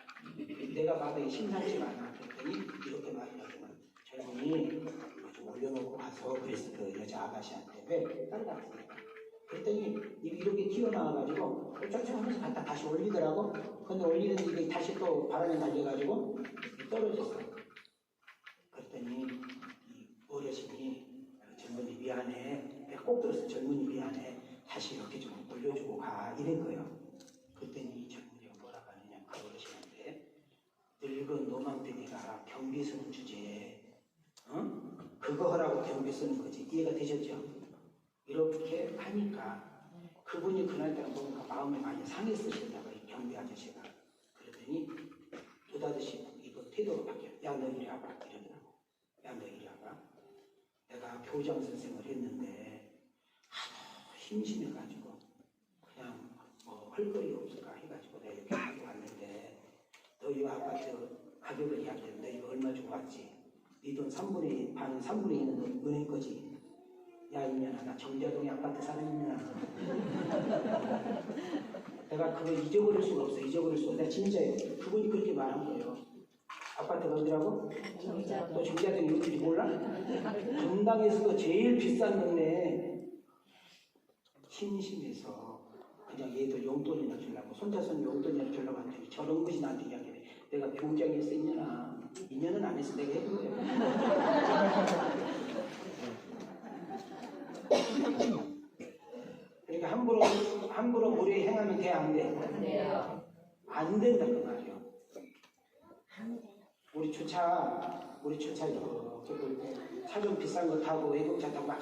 내가 봐도 심상치가 않아. 그랬더니 이렇게 말하더만 젊은이 좀 올려놓고 가서 그래서 그 여자 아가씨한테 왜 따라갔어요? 그랬더니 이렇게 튀어나와가지고 쩔쩔 하면서 갖다 다시 올리더라고. 근데 올리는데 이게 다시 또 바람에 날려가지고 떨어졌어. 그랬더니 이 어르신이 젊은이 미안해. 내가 꼭 들었어. 젊은이 미안해. 다시 이렇게 좀 올려주고 가. 이런 거예요. 그랬더니 이 젊은이가 뭐라고 하느냐. 그 어르신한테 늙은 노망대기가 경비 쓰는 주제에 그거 하라고 경비 쓰는 거지. 이해가 되셨죠? 이렇게 하니까 그분이 그날따라 뭔가 마음이 많이 상했으시다가 이 경비 아저씨가 그러더니 도다듯이 이거 태도로 바뀌어. 야 너 이리 와봐 이러더라고. 야 너 이리 와봐. 내가 교장 선생을 했는데 하도 심심해가지고 그냥 뭐 할 거리 없을까 해가지고 내가 이렇게 하고 왔는데 너 이 아파트 가격을 이야기했는데 너 이거 얼마 주고 왔지? 네 돈 3분의 1은 은행 거지. 야 이년아 나 정자동에 아파트 사람이냐. 내가 그걸 잊어버릴 수가 없어. 잊어버릴 수가 없어. 내가 진짜예요. 그분이 그렇게 말한 거예요. 아파트가 어디라고? 또 정자동이 어딘지 몰라? 분당에서도 제일 비싼 동네. 심심해서 그냥 얘도 용돈이나 주려고 손자손 용돈이나 주려고 하는데 저런 것이 나한테 이야기해. 내가 교장에서 있냐나 2년은 안 했어. 내가 해본 거야. 그러니까 함부로 무례히 행하면 돼, 안 돼? 안 된다 그 말이요. 우리 주차 이렇게 볼 때 차 좀 비싼 거 타고 외국차 타고 막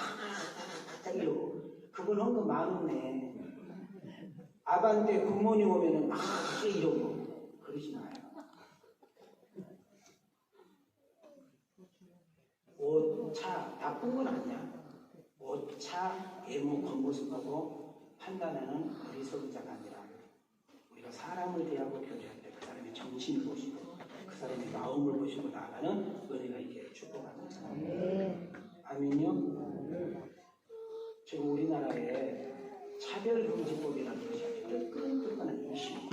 이러고 그건 헌금 많았네. 아반떼 굿모닝 오면은 막 이러고 그러지 마요. 옷차 나쁜 건 아니야. 옷차 외모 겉모습 보고 판단하는 어리석은 자가 아니라 우리가 사람을 대하고 교제할 때 그 사람의 정신을 보시고 그 사람의 마음을 보시고 나아가는 은혜가 이게 축복합니다. 아멘요? 지금 우리나라에 차별금지법이라는 것이 아주 뜨끈뜨끈한 이슈예요.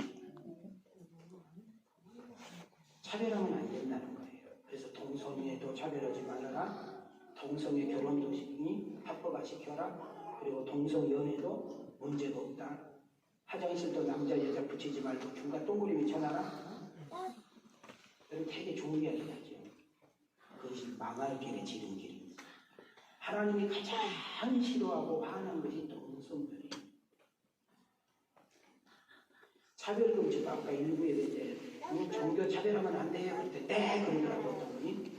차별하면 안 된다는 거예요. 그래서 동성애도 차별하지 말아라. 동성애 결혼도 합법화 시켜라. 그리고 동성연애도 문제가 없다. 화장실도 남자 여자 붙이지 말고 중간 동그라미 쳐놔라. 여러분 되게 좋은 이야기 하죠. 그것이 망할 길의 지름길입니다. 하나님이 가장 싫어하고 화난 것이 동성연애예요. 차별금지가 아까 일부에 이제 종교 차별하면 안 돼요. 그때 네 그러더라고 어떤 분이.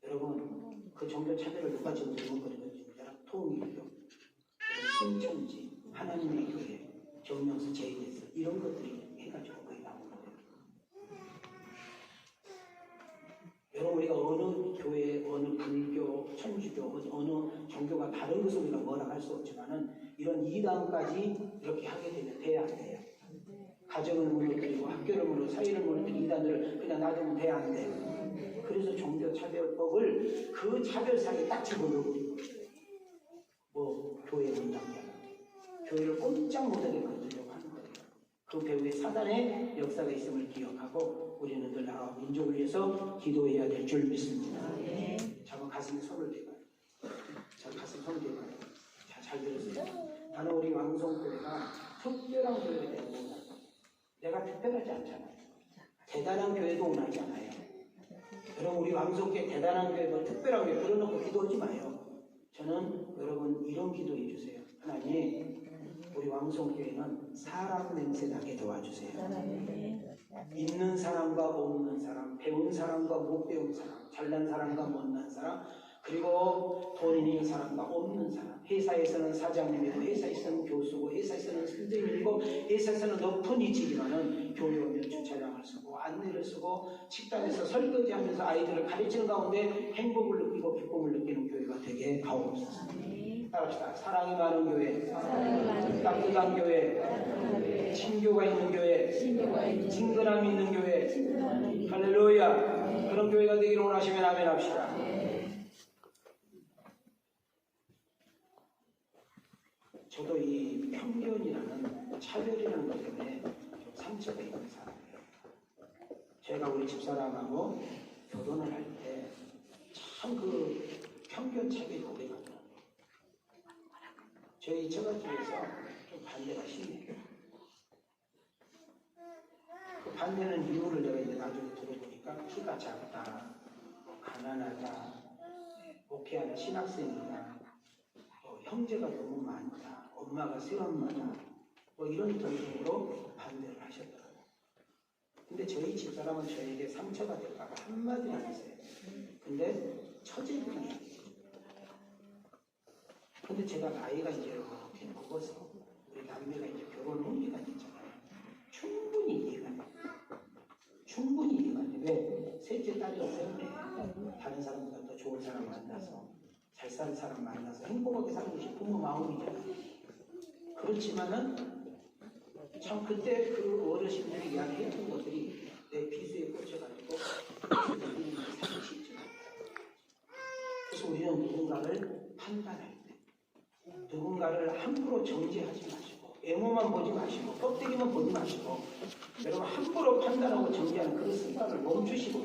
여러분 그 종교 차별을 누가 지금 거리거든요. 통일교, 신천지, 하나님의 교회, 정명수 제일에서 이런 것들이 해가지고 거의 나오는 거예요. 여러분 우리가 어느 교회, 어느 불교, 천주교 어느 종교가 다른 것을 우리가 뭐라 할 수 없지만은 이런 이단까지 이렇게 하게 되면 돼야 안 돼요. 가정을 무너뜨리고 학교를 무너뜨리고 사회를 무너뜨리고 이단들을 그냥 놔두면 돼야 안 돼. 그래서 종교차별법을 그 차별상에 딱 집어넣고 뭐 교회 문장이야. 교회를 꼼짝 못하게 건드려고 하는 거예요. 그 배후에 사단의 역사가 있음을 기억하고 우리는 늘 나라와 민족을 위해서 기도해야 될 줄 믿습니다. 자, 그럼 가슴에 손을 대봐요. 자, 가슴에 손을 대봐요. 자, 잘 들으세요. 나는 우리 왕성교회가 특별한 교회가 되는 거다. 내가 특별하지 않잖아요. 대단한 교회도 원하지 않아요. 여러분, 우리 왕성교회 대단한 교회, 뭐 특별한 교회 그러놓고 기도하지 마요. 저는 여러분 이런 기도해 주세요. 하나님, 우리 왕성교회는 사람 냄새 나게 도와주세요. 있는 사람과 없는 사람, 배운 사람과 못 배운 사람, 잘난 사람과 못난 사람, 그리고 돈 있는 사람과 없는 사람, 회사에서는 사장님이고 회사에서는 교수고 회사에서는 선생님이고 회사에서는 높은 위치지만은 교회 오면 주차장을 쓰고 안내를 쓰고 식당에서 설거지하면서 아이들을 가르치는 가운데 행복을 느끼고 기쁨을 느끼는 교회가 되게 하옵소서. 따라합시다. 사랑이 많은 교회, 따뜻한 교회, 친교가 있는 교회, 친근함이 있는 교회, 할렐루야. 그런 교회가 되기를 원하시면 아멘 합시다. 저도 이 편견이라는 차별이라는 것 때문에 좀 상처가 있는 사람이에요. 제가 우리 집사람하고 결혼을 할 때 참 그 편견 차별이 오래 가더라고요. 저희 처가집에서 좀 반대가 심해요. 그 반대는 이유를 내가 이제 나중에 들어보니까 키가 작다, 가난하다, 목회하는 신학생이다, 형제가 너무 많다, 엄마가 새엄마다, 뭐 이런 등등으로 반대를 하셨더라고요. 근데 저희 집사람은 저에게 상처가 될까봐 한마디도 안 했어요. 근데 처제분이, 근데 제가 나이가 이제 이렇게 먹어서 우리 남매가 이제 결혼 혼기가 됐잖아요. 충분히 이해가 돼요. 충분히 이해가 돼요. 왜? 셋째 딸이 없었네. 다른 사람보다 더 좋은 사람 만나서 잘 사는 사람 만나서 행복하게 사는 것이 부모 마음이잖아요. 그렇지만은 참 그때 그 어르신들이 이야기했던 것들이 내 비수에 꽂혀가지고 살기 쉽지 않아요. 그래서 우리는 누군가를 판단할 때 누군가를 함부로 정죄하지 마시고 외모만 보지 마시고 껍데기만 보지 마시고 여러분 함부로 판단하고 정죄하는 그런 습관을 멈추시고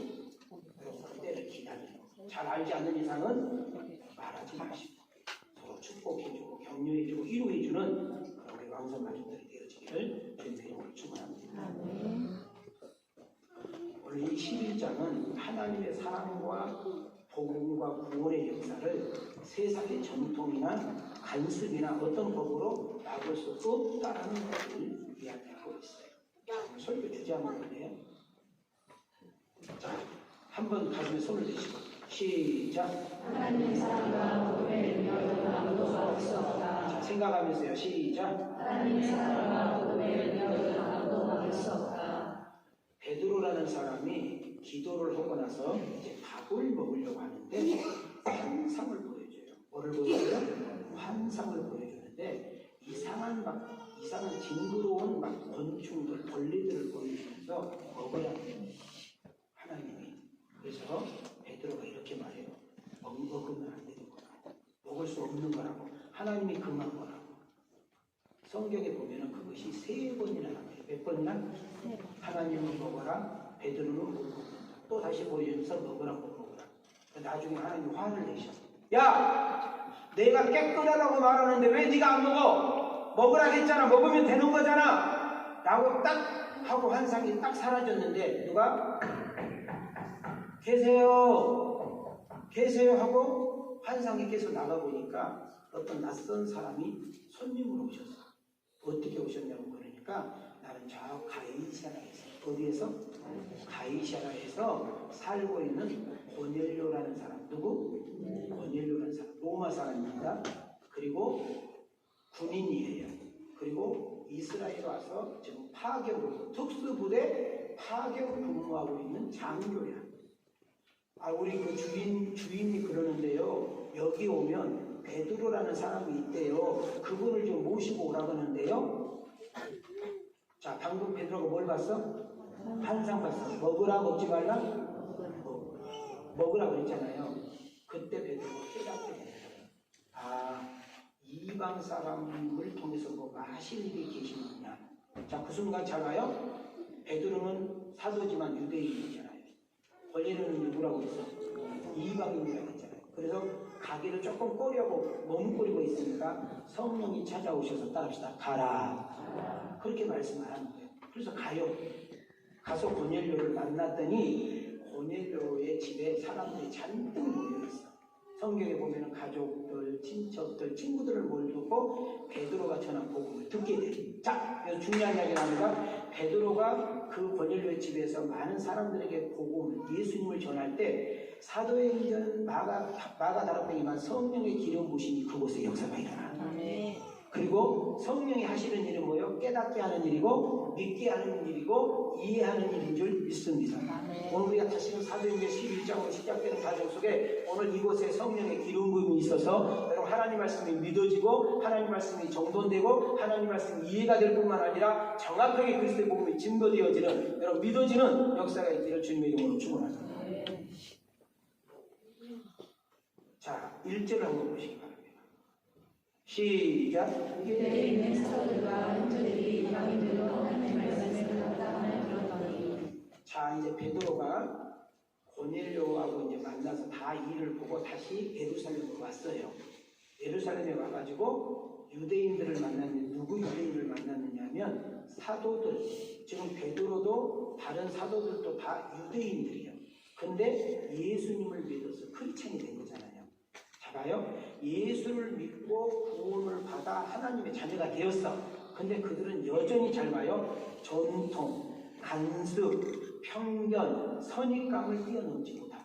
여러분 그때를 기다리고 잘 알지 않는 이상은 말하지 마시고 서로 축복해주고 격려해주고 위로해주는 그런 우리 왕성 가족들이 되어지기를 주님의 이름으로 축원합니다. 오늘 이 11장은 하나님의 사랑과 복음과 구원의 역사를 세상의 전통이나 관습이나 어떤 법으로 막을 수 없다라는 것을 이야기하고 있어요. 오늘 설교 주제 한번 볼게요. 자, 한번 가슴에 손을 대시고 시작. 하나님의 사랑과 복음의 능력은 아무도 막을 수 없다. 자, 생각하면서요. 시작. 하나님의 사랑과 복음의 능력은 아무도 막을 수 없다. 베드로라는 사람이 기도를 하고 나서 이제 밥을 먹으려고 하는데 환상을 보여줘요. 뭐를 보여줘요? 환상을 보여주는데 이상한 징그러운 곤충들, 벌레들을 보여주면서 먹어야 돼요. 하나님이. 그래서 베드로가 이렇게 말해요. 먹으면 안 되는 거라고. 먹을 수 없는 거라고. 하나님이 금한 거라고. 성경에 보면은 그것이 3번이나 나와요. 몇 번이나? 하나님은 먹어라. 베드로는 못 먹는다. 또 다시 보여주면서 먹으라고 먹으라. 나중에 하나님 화를 내셔. 야! 내가 깨끗하다고 말하는데 왜 네가 안 먹어? 먹으라 했잖아. 먹으면 되는 거잖아. 라고 딱 하고 환상이 딱 사라졌는데 누가? 계세요. 계세요 하고 환상이 계속 나가보니까 어떤 낯선 사람이 손님으로 오셨어. 어떻게 오셨냐고 그러니까 나는 저 가이샤라에서 어디에서? 가이샤라에서 살고 있는 고넬료라는 사람. 누구? 고넬료라는 사람. 로마 사람입니다. 그리고 군인이에요. 그리고 이스라엘에 와서 지금 파격으로 특수부대 파격 근무하고 있는 장교야. 우리 그 주인이 그러는데요. 여기 오면 베드로라는 사람이 있대요. 그분을 좀 모시고 오라고 하는데요. 자, 방금 베드로가 뭘 봤어? 환상 봤어. 먹으라 먹지 말라? 먹으라 그랬잖아요. 그때 베드로가 깨닫게 돼요. 이방 사람을 통해서 뭐가 하실 일이 계시는구나. 자, 그 순간 잘 봐요. 베드로는 사도지만 유대인이잖아요. 권리는 누구라고 했어? 이방인이라고 했잖아요. 그래서 가기를 조금 꺼려고 머뭇거리고 있으니까 성령이 찾아오셔서 따라합시다. 가라. 그렇게 말씀을 하는 거예요. 그래서 가요. 가서 고넬료를 만났더니 고넬료의 집에 사람들이 잔뜩 모여있어. 성경에 보면 가족들, 친척들, 친구들을 모여두고 베드로가 전한 복음을 듣게 돼. 자, 여기서 중요한 이야기를 합니다. 베드로가 그 고넬료의 집에서 많은 사람들에게 복음을, 예수님을 전할 때 사도행전 마가 다락방에만 성령의 기름 부심이 그곳에 역사가 일어나. 그리고 성령이 하시는 일은 뭐예요? 깨닫게 하는 일이고 믿게 하는 일이고 이해하는 일인 줄 믿습니다. 오늘 우리가 다시금 사도행전 11장으로 시작되는 과정 속에 오늘 이곳에 성령의 기름 부음이 있어서 여러분 하나님 말씀이 믿어지고 하나님 말씀이 정돈되고 하나님 말씀이 이해가 될 뿐만 아니라 정확하게 그리스도의 복음이 증거되어지는 여러분 믿어지는 역사가 있기를 주님의 이름으로 축원합니다. 자, 1절을 한번 보시기 바랍니다. 시작. 유대에 있는 사도들과 형제들이 이방인들로 하나님의 말씀을 듣다함을 들었더니. 자, 이제 베드로가 고넬료하고 이제 만나서 다 일을 보고 다시 예루살렘으로 왔어요. 예루살렘에 와가지고 유대인들을 만났는데 누구 유대인을 만났느냐면 사도들. 지금 베드로도 다른 사도들도 다 유대인들이에요. 근데 예수님을 믿어서 크리스찬이 된 거잖아요. 봐요. 예수를 믿고 구원을 받아 하나님의 자녀가 되었어. 근데 그들은 여전히 잘 봐요. 전통, 간섭, 편견, 선입감을 뛰어넘지 못하고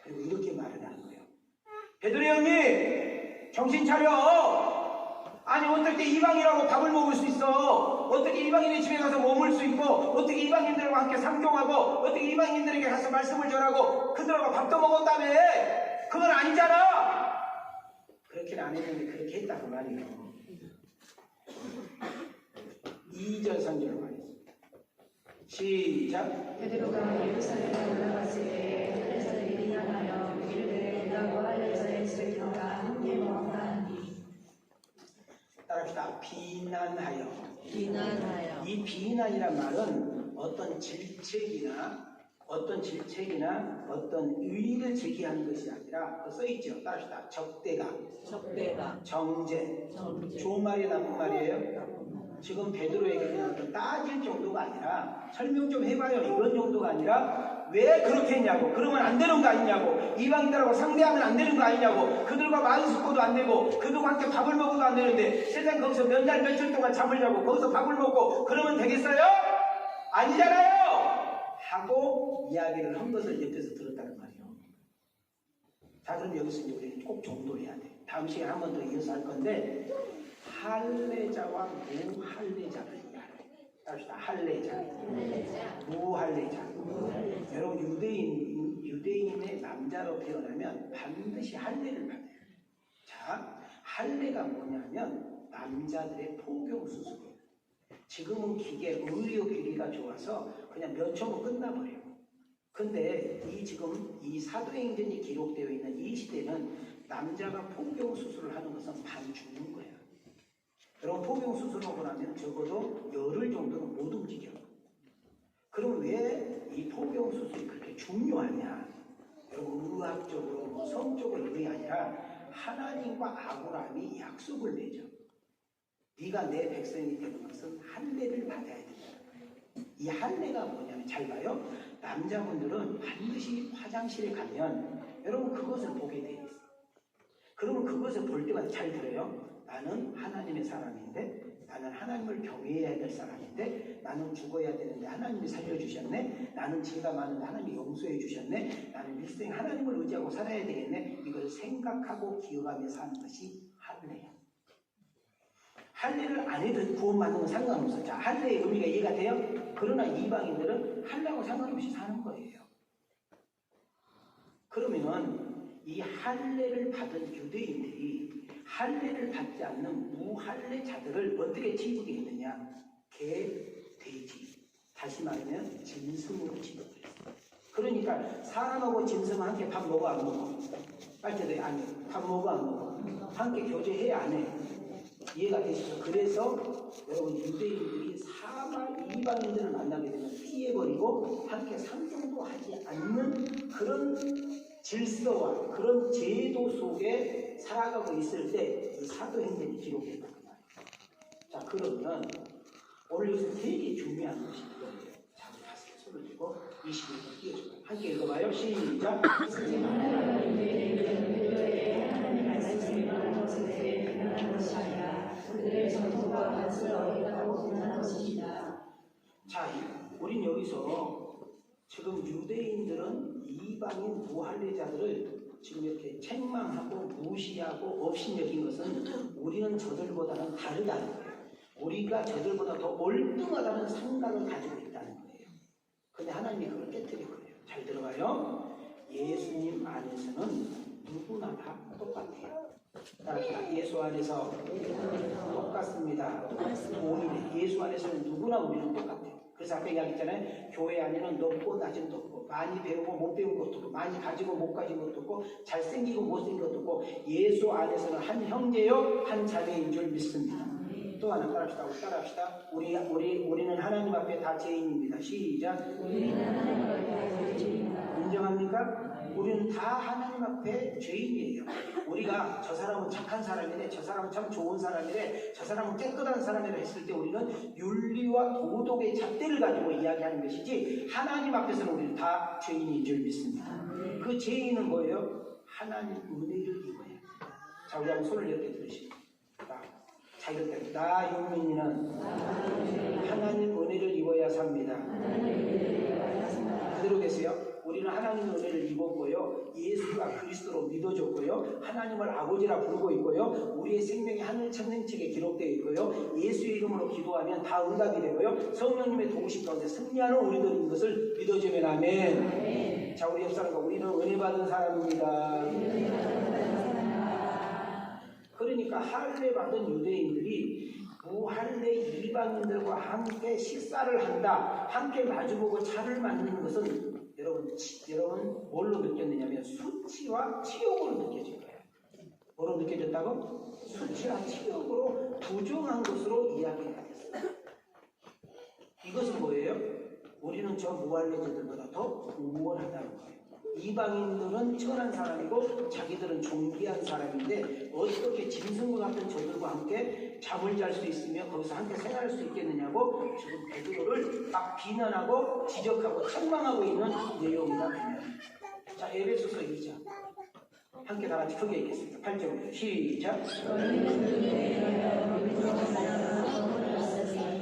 그리고 이렇게 말을 하는 거예요. 베드로 형님, 정신 차려. 아니 어떻게 이방인하고 밥을 먹을 수 있어? 어떻게 이방인의 집에 가서 머물 수 있고 어떻게 이방인들과 함께 상종하고 어떻게 이방인들에게 가서 말씀을 전하고 그들하고 밥도 먹었다며? 그건 아니잖아. 그렇게는 안 했는데 그렇게 했다고 말이에요. 2절 3절로 말했습니다. 시작. 베드로가 예루살렘에 올라갔을 때 할례자들이 비난하여 이르되 내가 할례자의 집에 들어가 함께 먹었다 하니. 따라합시다. 비난하여. 이 비난이란 말은 어떤 질책이나 어떤 의의를 제기하는 것이 아니라 써있죠. 따라합시다. 적대가, 정죄. 좋은 말이에요, 나쁜 말이에요? 지금 베드로에게는 어떤 따질 정도가 아니라 설명 좀 해봐요 이런 정도가 아니라 왜 그렇게 했냐고, 그러면 안 되는 거 아니냐고, 이방인들하고 상대하면 안 되는 거 아니냐고, 그들과 마음 섞어도 안 되고 그들과 함께 밥을 먹어도 안 되는데 세상 거기서 몇 날 며칠 동안 잠을 자고 거기서 밥을 먹고 그러면 되겠어요? 아니잖아요. 하고 이야기를 한 것을 옆에서 들었다는 말이에요. 자, 그럼 여기서 이제 우리는 꼭 정도해야 돼. 다음 시간에 한 번 더 이어서 할 건데 할례자와 무할례자를 이해하라. 따라합시다. 할례자, 무할례자. 여러분 유대인의 남자로 태어나면 반드시 할례를 받아요. 자, 할례가 뭐냐면 남자들의 포경 수술이에요. 지금은 의료 기기가 좋아서 그냥 몇 초면 끝나버려요. 근데 이 사도행전이 기록되어 있는 이 시대는 남자가 포경 수술을 하는 것은 반 죽는 거야. 여러분 포경 수술하고 나면 적어도 열흘 정도는 못 움직여. 그럼 왜 이 포경 수술이 그렇게 중요하냐? 여러분 의학적으로 성적으로 그게 아니라 하나님과 아브라함이 약속을 맺어. 네가 내 백성이 되는 것은 할례를 받아야 된다. 이 할례가 뭐냐면 잘 봐요. 남자분들은 반드시 화장실에 가면 여러분 그것을 보게 돼 있어. 그러면 그것을 볼 때마다 잘 들어요. 나는 하나님의 사람인데, 나는 하나님을 경외해야 될 사람인데, 나는 죽어야 되는데 하나님이 살려주셨네. 나는 죄가 많은데 하나님이 용서해 주셨네. 나는 일생 하나님을 의지하고 살아야 되겠네. 이걸 생각하고 기억하며 사는 것이 할례야. 할례를 안 해도 구원받는 건 상관없어. 자, 할례의 의미가 이해가 돼요? 그러나 이방인들은 할례하고 상관없이 사는 거예요. 그러면 이 할례를 받은 유대인들이 할례를 받지 않는 무할례자들을 어떻게 취급해 있느냐? 개, 돼지, 다시 말하면 짐승으로 취급을 했어요. 그러니까 사람하고 짐승은 함께 밥 먹어 안 먹어? 빨대도 안 해. 밥 먹어 안 먹어? 함께 교제해 안 해? 이해가 되시죠? 그래서 여러분 유대인들이 사마 이방인들을 만나게 되면 피해버리고 함께 상종도 하지 않는 그런 질서와 그런 제도 속에 살아가고 있을 때 이 사도행전이 기록됐다. 자, 그러면 오늘 여기서 되게 중요한 것이 이거예요. 자, 우리 가슴에 손을 쥐고 21번 띄워줘요. 함께 읽어봐요. 시작. 자, 우린 여기서 지금 유대인들은 이방인 무할례자들을 지금 이렇게 책망하고 무시하고 업신여긴 것은 우리는 저들보다는 다르다는 거예요. 우리가 저들보다 더 월등하다는 생각을 가지고 있다는 거예요. 근데 하나님이 그걸 깨뜨릴 거예요. 잘 들어봐요. 예수님 안에서는 누구나 다 똑같아요. 따라합시다. 예수 안에서 똑같습니다. 오히려 예수 안에서는 누구나 우리는 똑같아요. 그래서 아까 이야기했잖아요. 교회 안에는 높고 낮은 것도 없고 많이 배우고 못 배운 것도 없고 많이 가지고 못 가진 것도 없고 잘생기고 못생긴 것도 없고 예수 안에서는 한 형제요 한 자매인 줄 믿습니다. 또 하나 따라합시다. 우리는 하나님 앞에 다 죄인입니다. 시작. 인정합니까? 우리는 다 하나님 앞에 죄인이에요. 우리가 저 사람은 착한 사람이래, 저 사람은 참 좋은 사람이래, 저 사람은 깨끗한 사람이래 했을 때 우리는 윤리와 도덕의 잣대를 가지고 이야기하는 것이지 하나님 앞에서는 우리는 다 죄인인 줄 믿습니다. 그 죄인은 뭐예요? 하나님 은혜를 입어야 해요. 자, 우리 한번 손을 이렇게 들으시고 자, 이렇게 나 용민이는 하나님 은혜를 입어야 삽니다. 그대로 계세요. 우리는 하나님의 은혜를 입었고요. 예수가 그리스도로 믿어졌고요. 하나님을 아버지라 부르고 있고요. 우리의 생명이 하늘 천년책에 기록되어 있고요. 예수의 이름으로 기도하면 다 응답이 되고요. 성령님의 도우심 가운데 승리하는 우리들인 것을 믿어주면 아멘. 자, 우리 옆 사람과 우리는 은혜 받은 사람입니다. 그러니까 할례 받은 유대인들이 무할례 이방인들과 함께 식사를 한다, 함께 마주보고 차를 마시는 것은 여러분 뭘로 느꼈느냐면 수치와 치욕으로 느껴질 거예요. 뭐로 느껴졌다고? 수치와 치욕으로 부정한 것으로 이야기가 됐어요. 이것은 뭐예요? 우리는 저 무할례자들보다 더 우월하다는 거예요. 이방인들은 천한 사람이고 자기들은 존귀한 사람인데 어떻게 짐승과 같은 저들과 함께 잠을 잘 수 있으며 거기서 함께 생활할 수 있겠느냐고 지금 베드로를 막 비난하고 지적하고 책망하고 있는 내용이다. 자, 에베소서 2장 함께 다 같이 크게 읽겠습니다. 8절부터 시작.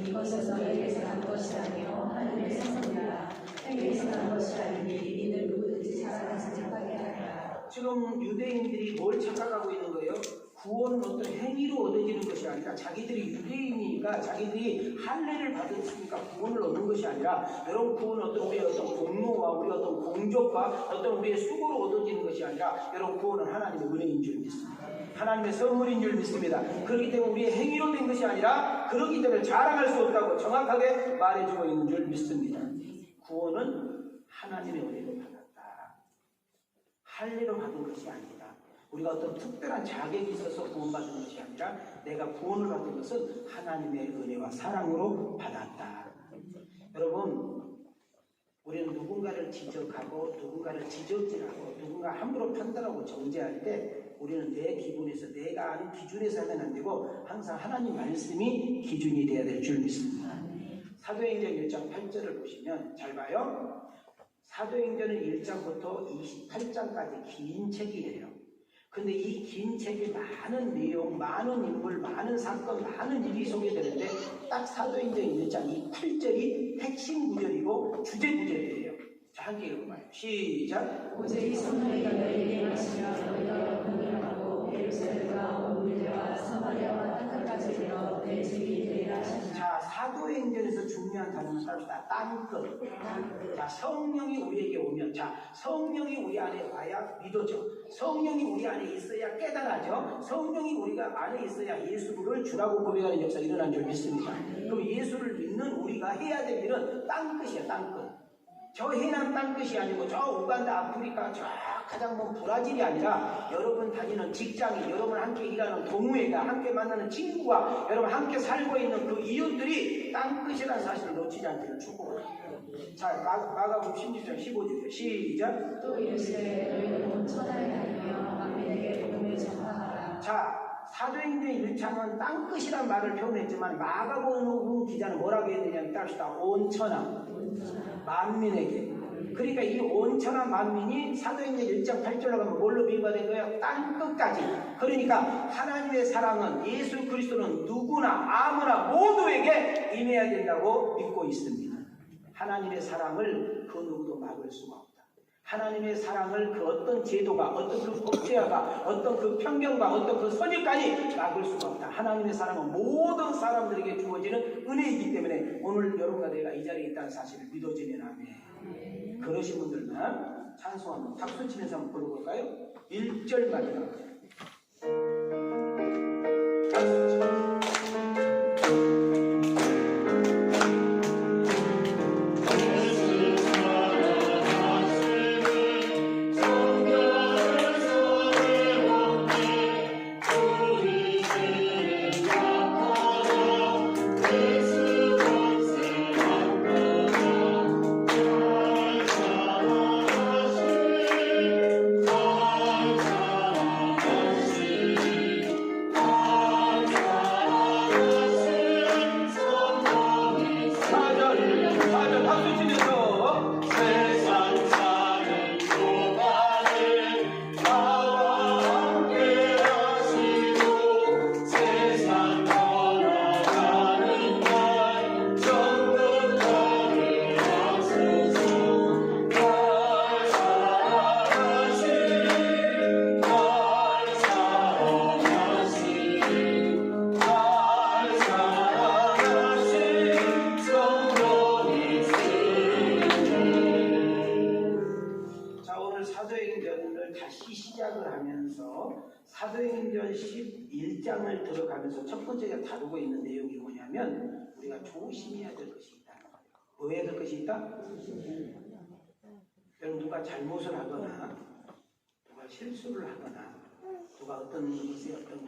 이것은 너에게서 난 것이라며 하늘에서 샀습니다. 해에서 난 것이 아니니 이는 누구든지 사랑해서 착하게 하라. 지금 유대인들이 뭘 착각하고 있는 거예요? 구원은 어떤 행위로 얻어지는 것이 아니라 자기들이 유대인이니까 자기들이 할례를 받았으니까 구원을 얻는 것이 아니라 여러분 구원은 어떤 우리의 어떤 공로와 우리의 어떤 공적과 어떤 우리의 수고로 얻어지는 것이 아니라 여러분 구원은 하나님의 은혜인 줄 믿습니다. 하나님의 선물인 줄 믿습니다. 그렇기 때문에 우리의 행위로 된 것이 아니라 그렇기 때문에 자랑할 수 없다고 정확하게 말해주고 있는 줄 믿습니다. 구원은 하나님의 은혜로 받았다. 할례로 받은 것이 아니다. 우리가 어떤 특별한 자격이 있어서 구원받은 것이 아니라 내가 구원을 받은 것은 하나님의 은혜와 사랑으로 받았다. 여러분, 우리는 누군가를 지적하고 누군가를 지적질하고 누군가 함부로 판단하고 정죄할 때 우리는 내 기분에서 내가 아는 기준에서 하면 안 되고 항상 하나님 말씀이 기준이 되어야 될 줄 믿습니다. 사도행전 1장 8절을 보시면 잘 봐요. 사도행전은 1장부터 28장까지 긴 책이에요. 근데 이 긴 책에 많은 내용, 많은 인물, 많은 사건, 많은 일이 소개되는데 딱 사도행전 1장 이 8절이 핵심 구절이고 주제 구절이에요. 자, 함께 읽어봐요. 시작. 오직 성령이가 너희에게 임하시며 너희가 분별하고 예루살렘과 온 유대와 사마리아와 땅끝까지 이르러 내 증인이 되리라 하셨다. 자, 사도행전에서 중요한 단어는 삽시다. 땅끝. 자, 성령이 우리에게 오면, 자, 성령이 우리 안에 와야 믿어져. 성령이 우리 안에 있어야 깨달아져. 성령이 우리가 안에 있어야 예수를 주라고 고백하는 역사가 일어난 줄 믿습니다. 그럼 예수를 믿는 우리가 해야 될 일은 땅끝이야, 땅끝. 저 해남 땅끝이 아니고 저 우간다, 아프리카, 저 가장 먼 브라질이 아니라 여러분 다니는 직장이, 여러분 함께 일하는 동무회가, 함께 만나는 친구가, 여러분 함께 살고 있는 그 이웃들이 땅끝이라는 사실을 놓치지 않기를 축복합니다. 자, 마가복음 16장 15절 시작. 또 이르시되 너희는 온 천하에 다니며 만민에게 복음을 전파하라. 자, 사도행전 1장은 땅끝이란 말을 표현했지만 마가복음 기자는 뭐라고 했느냐면 따릅시다. 온 천하 만민에게. 그러니까 이 온 천하 만민이 사도행전 1장 8절로 가면 뭘로 비유된 거예요? 땅끝까지. 그러니까 하나님의 사랑은, 예수 그리스도는 누구나 아무나 모두에게 임해야 된다고 믿고 있습니다. 하나님의 사랑을 그 누구도 막을 수가 없다. 하나님의 사랑을 그 어떤 제도가, 어떤 그 법제화가, 어떤 그 편견과 어떤 그 선입관이 막을 수가 없다. 하나님의 사랑은 모든 사람들에게 주어지는 은혜이기 때문에 오늘 여러분과 내가 이 자리에 있다는 사실을 믿어지면 아멘. 그러신 분들만 찬송하면 박수 치면서 한번 불러볼까요? 1절 마지막. 박수 치면서. 사도행전 11장을 들어가면서 첫 번째가 다루고 있는 내용이 뭐냐면 우리가 조심해야 될 것이 있다. 뭐 해야 될 것이 있다? 여러분 누가 잘못을 하거나 누가 실수를 하거나 누가 어떤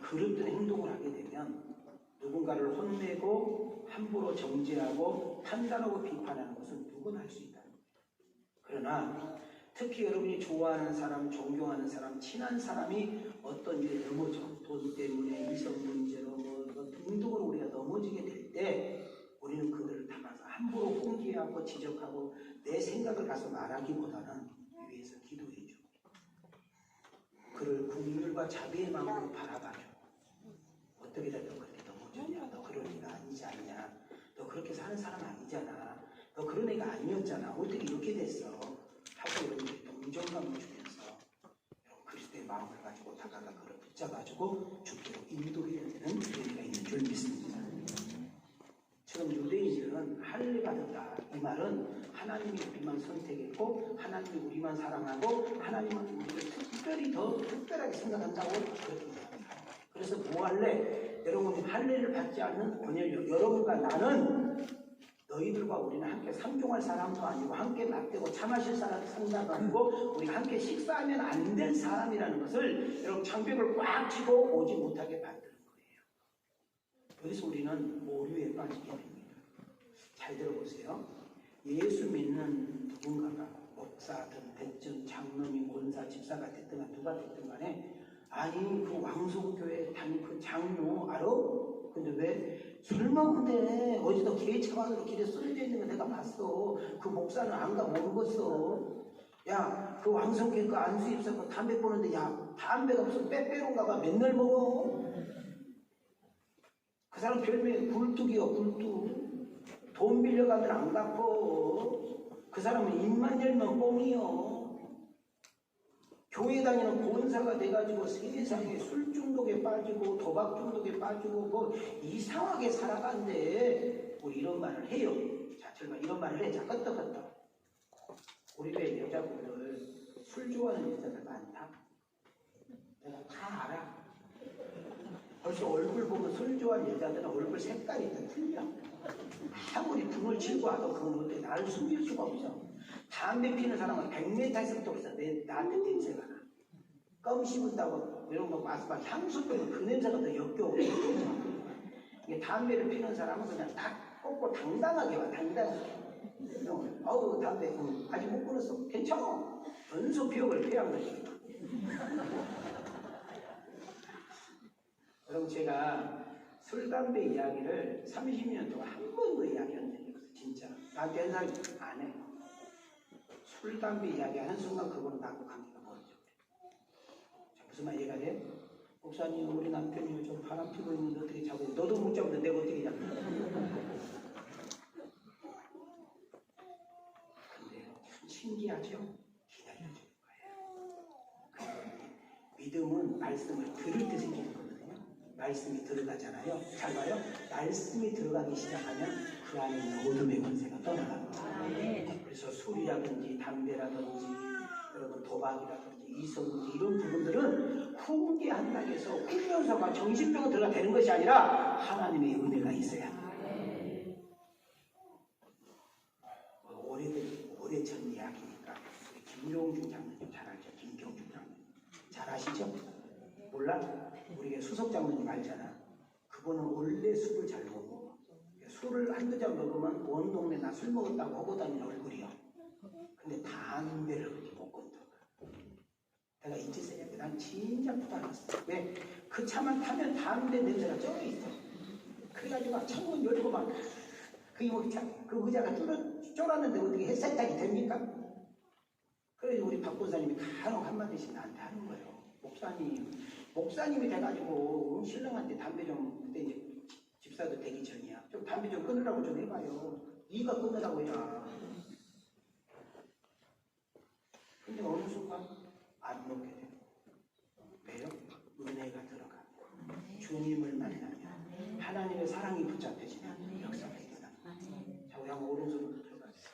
그릇된 행동을 하게 되면 누군가를 혼내고 함부로 정죄하고 판단하고 비판하는 것은 누구나 할 수 있다. 그러나 특히 여러분이 좋아하는 사람, 존경하는 사람, 친한 사람이 어떤 일에 넘어져 돈 때문에 이성 문제로 등등으로 우리가 넘어지게 될 때 우리는 그들을 담아서 함부로 홍지하고 지적하고 내 생각을 가서 말하기보다는 위에서 기도해주고 그를 국률과 자비의 마음으로 바라봐주고 어떻게 다 너 그렇게 넘어졌냐? 너 그럴 리가 아니지 않냐? 너 그렇게 사는 사람 아니잖아. 너 그런 애가 아니었잖아. 어떻게 이렇게 됐어? 하고 여러분들이 동정감을 주면서 여러분 그리스도의 마음을 가지고 다가가 그를 붙잡아주고 주께로 인도해야 되는 은혜가 있는 줄 믿습니다. 지금 유대인들은 할례 받았다. 이 말은 하나님이 우리만 선택했고 하나님이 우리만 사랑하고 하나님은 우리를 특별히 더 특별하게 생각한다고 그렇게 얘기합니다. 그래서 뭐 할래? 여러분이 할례를 받지 않는 권열력 여러분과 나는 너희들과 우리는 함께 상종할 사람도 아니고 함께 맞대고 차 마실 사람도 아니고 우리가 함께 식사하면 안 될 사람이라는 것을 여러분 장벽을 꽉 치고 오지 못하게 만드는 거예요. 그래서 우리는 오류에 빠지게 됩니다. 잘 들어보세요. 예수 믿는 누군가가 목사든 대전 장로님 권사 집사가 됐든 간 누가 됐든 간에 아니 그 왕성교회 다닌 그 장로 알아? 근데 왜? 설마 근데 어제도 개차반으로 길에 쓰러져 있는 거 내가 봤어. 그 목사는 안가 모르겠어. 야, 그 왕성교회 그 안수입사 그 담배 보는데 야, 담배가 무슨 빼빼로인가 봐. 맨날 먹어. 그 사람 별명이 굴뚝이요, 굴뚝. 돈 빌려가면 안 갚어. 그 사람은 입만 열면 뻥이요. 교회 다니는 권사가 돼가지고 세상에 술 중독에 빠지고 도박 중독에 빠지고 뭐 이상하게 살아간대. 우리 이런 말을 해요. 자, 절반 이런 말을 해. 자, 끄떡끄떡. 우리 교회 여자분들 술 좋아하는 여자들 많다. 내가 다 알아. 벌써 얼굴 보면 술 좋아하는 여자들은 얼굴 색깔이 다 틀려. 아무리 등을 치고 와도 그건 어떻게 나를 숨길 수가 없어. 담배 피는 사람은 100m에서부터 없어. 나한테 냄새가 나. 껌 씹은다고 이런 거 마스 막 향수 빼면 그 냄새가 더 역겨워. 이게 담배를 피는 사람은 그냥 딱 꽂고 당당하게 와. 당당하게. 어우 담배 아직 못 끊었어. 괜찮아. 연속 기억을 피한 거지. 여러분 제가 술, 담배 이야기를 30년 동안 한 번도 이야기한 적이 없어요. 진짜. 나한테 한 사람이 안 해. 술, 담배 이야기 하는 순간 그거는 나하고 관계가 멀어져. 자, 무슨 말 이해가 돼? 목사님 우리 남편이 좀 바람 피고 있는데 어떻게 잡아요? 너도 못 잡는데 내가 어떻게 잡냐? 근데 참 신기하죠? 기다려주는 거예요. 믿음은 말씀을 들을 때 생기는 거거든요. 말씀이 들어가잖아요. 잘 봐요. 말씀이 들어가기 시작하면 그 안에 있는 어둠의 권세가 떠나갑니다. 그래서 술이라든지 담배라든지 여러분 도박이라든지 이성이라든지 이런 부분들은 훈계한다고 해서 훈련소가 정신병으로 들어가 되는 것이 아니라 하나님의 은혜가 있어야 합니다. 오래전 이야기니까 우리 김경준 장로님 잘 알죠? 김경준 장로님 잘 아시죠? 몰라? 우리가 수석 장로님 알잖아. 그분은 원래 술을 잘 못 먹어. 술을 한두 잔 먹으면 온 동네 나 술 먹었다고 하고 다니는 얼굴이야. 근데 담배를 그렇게 못 건드려. 내가 이제서야 난 진짜 부담했어. 왜? 그 차만 타면 담배 냄새가 쪄 있어. 그래가지고 막 창문 열고 막 그 의자가 쫄았는데 어떻게 햇살딱이 됩니까? 그래서 우리 박 권사님이 간혹 한마디씩 나한테 하는 거예요. 목사님이 돼가지고 신랑한테 담배 좀 그때 이제 집사도 되기 전이야. 좀 담배 좀 끊으라고 좀 해봐요. 네가 끊으라고 해라. 근데 어느 순간 안 먹게 돼. 왜요? 은혜가 들어가. 주님을 만나면 하나님의 사랑이 붙잡혀지면 역사가 일어나. 자, 우리 한번 오른손으로 들어가세요.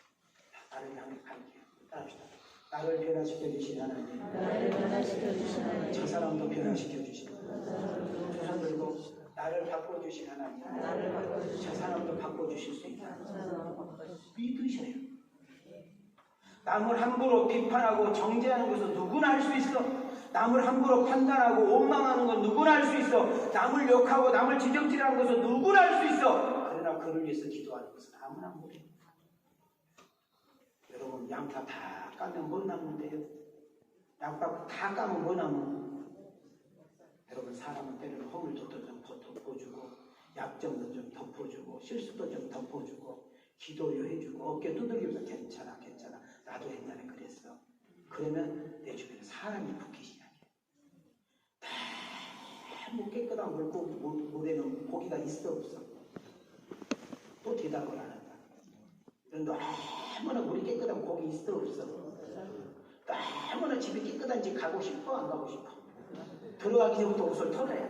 나를 향해 갈게요. 따라합시다. 나를 변화시켜 주신 하나님. 저 사람도 변화시켜 주신 하나님. 두 손 들고 나를 바꿔 주신 하나님. 저 사람도 바꿔 주실 수 있다. 믿으셔요. 남을 함부로 비판하고 정죄하는 것은 누구나 할 수 있어. 남을 함부로 판단하고 원망하는 건 누구나 할 수 있어. 남을 욕하고 남을 지적질하는 것은 누구나 할 수 있어. 그러나 그를 위해서 기도하는 것은 아무나 못해. 여러분 양파 다 까면 뭐 남는데요? 양파 다 까면 뭐 남는? 여러분 사람은 때로는 허물도 좀 덮어주고 약점도 좀 덮어주고 실수도 좀 덮어주고 기도요 해주고 어깨 두들기면서 괜찮아 나도 옛날에 그랬어. 그러면 내 주변에 사람이 붙기 시작해. 너무 깨끗한 물에는 고기가 있어 없어? 또 대답을 안 한다. 너무나 물이 깨끗한 고기 있어 없어? 너무나 집이 깨끗한 집 가고 싶어 안 가고 싶어? 들어가기 전부터 옷을 털어야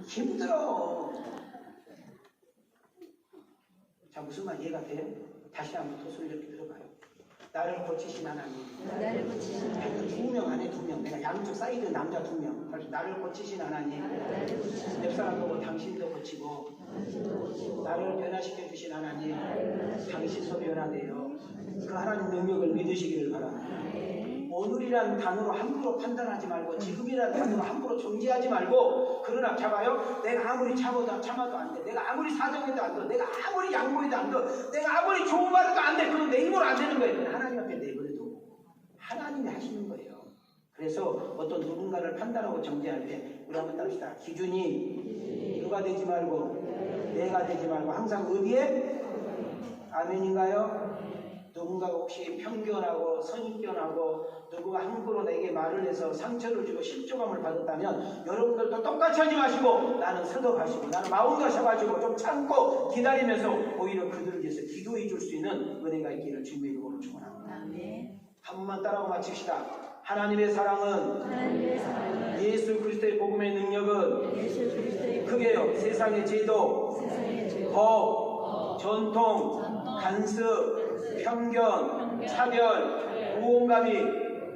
힘들어. 자, 무슨 말 이해가 돼요? 다시 한번 더 순조롭게 들어봐요. 나를 고치신 하나님. 두 명 안에 두 명. 내가 양쪽 사이드 남자 두 명. 나를 고치신 하나님. 옆사람 보고 당신도 고치고 나를 변화시켜 주신 하나님. 당신도 변화돼요. 그 하나님 능력을 믿으시기를 바랍니다. 오늘이라는 단어로 함부로 판단하지 말고 지금이라는 단어로 함부로 정지하지 말고 그러나 잡아요. 내가 아무리 참아도 안 돼. 내가 아무리 사정해도 안 돼. 내가 아무리 양보해도 안 돼. 내가 아무리 좋은 말해도 안 돼. 그건 내 힘으로 안 되는 거예요. 하나님 앞에 내버려도 하나님이 하시는 거예요. 그래서 어떤 누군가를 판단하고 정지할 때 우리 한번 따릅시다. 기준이 누가 되지 말고 내가 되지 말고 항상 어디에? 아멘인가요? 누군가가 혹시 편견하고 선입견하고 누구가 함부로 내게 말을 해서 상처를 주고 실조감을 받았다면 여러분들도 똑같이 하지 마시고 나는 서독하시고 나는 마음 가셔가지고 좀 참고 기다리면서 오히려 그들을 위해서 기도해 줄 수 있는 은혜가 있기를 주님의 이름으로 축원합니다. 한 번만 따라하고 마칩시다. 하나님의 사랑은 예수 그리스도의 복음의 능력은 그게요 세상의 죄도 법 전통, 간섭, 편견, 차별,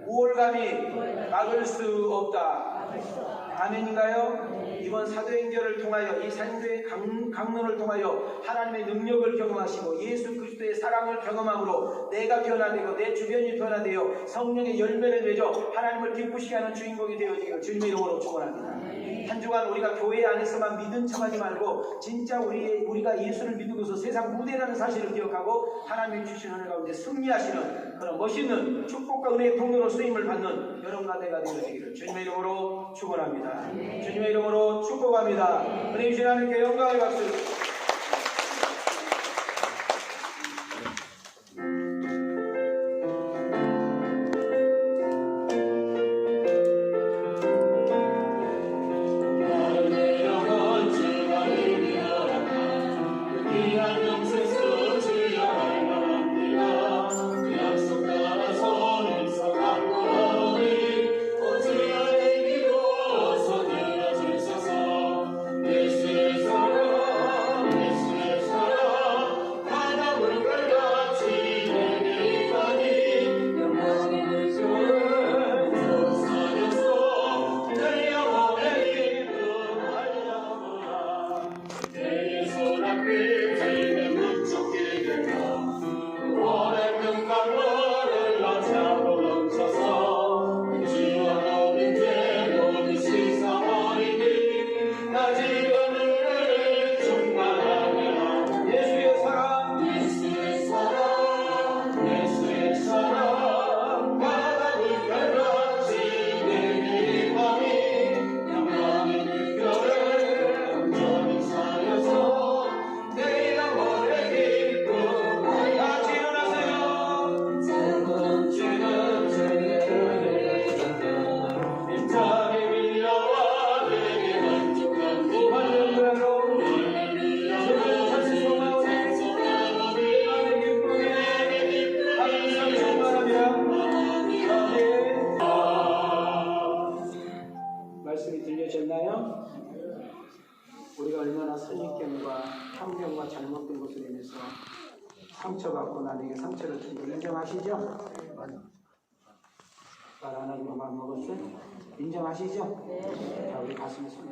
우월감이 막을 수 없다. 아멘인가요? 이번 사도행전을 통하여 이 사도행전의 강론을 통하여 하나님의 능력을 경험하시고 예수 그리스도의 사랑을 경험함으로 내가 변화되고 내 주변이 변화되어 성령의 열매를 맺어 하나님을 기쁘시게 하는 주인공이 되어지기를 주님의 이름으로 축원합니다. 한 주간 우리가 교회 안에서만 믿은 척하지 말고 진짜 우리가 예수를 믿고서 세상 무대라는 사실을 기억하고 하나님이 주신 은혜 가운데 승리하시는 그런 멋있는 축복과 은혜의 통로로 쓰임을 받는 여러분과 내가 되어지기를 주님의 이름으로 축원합니다. 주님의 이름으로 축복합니다. 은혜 주신 하나님께 영광의 박수. 말씀이 들려졌나요? 우리가 얼마나 선입견과 편견과 잘못된 것으로 인해서 상처받고 남에게 상처를 준 걸 인정하시죠? 말 안 하기로 맘 먹었어요? 인정하시죠? 자, 우리 가슴에 손.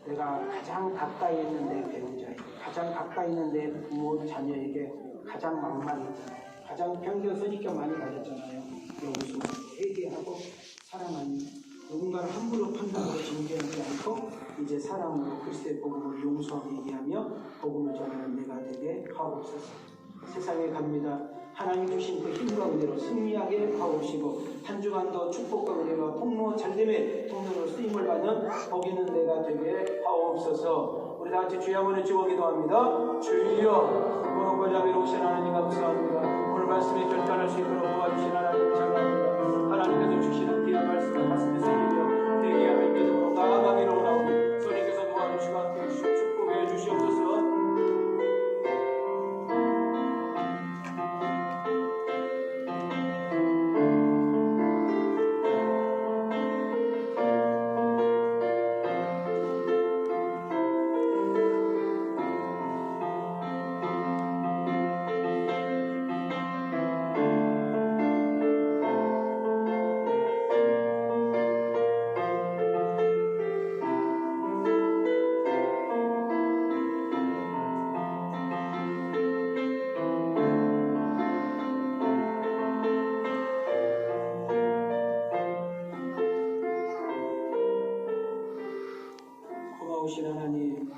내가 가장 가까이 있는 내 배우자에게, 가장 가까이 있는 내 부모, 자녀에게 가장 막말했잖아요. 가장 편견, 선입견 많이 가졌잖아요. 용서, 회개하고 사랑하니 누군가를 함부로 판단하고 징계하지 않고 이제 사랑으로 그리스도의 복음을 용서하고 얘기하며 복음을 전하는 내가 되게 하옵소서. 세상에 갑니다. 하나님 주신 그 힘과 은혜로 승리하게 하옵시고 한 주간도 축복과 은혜와 통로 잘됨의 통로로 쓰임을 받는 복 있는 내가 되게 하옵소서. 우리 다 같이 주여 한번 외치고 기도합니다. 주여 무엇보다 자비로우신 하나님 감사합니다. 오늘 말씀에 결단할 수 있도록 도와주신 하나님 감사합니다. 하나님께서 주시는 귀한 말씀을 가슴에 새기며 대기하며 믿음으로 나아가기로 원하오니 주님께서 도와주시고 함께 해주시고 축복해 주시옵소서. 고마우신 하나님,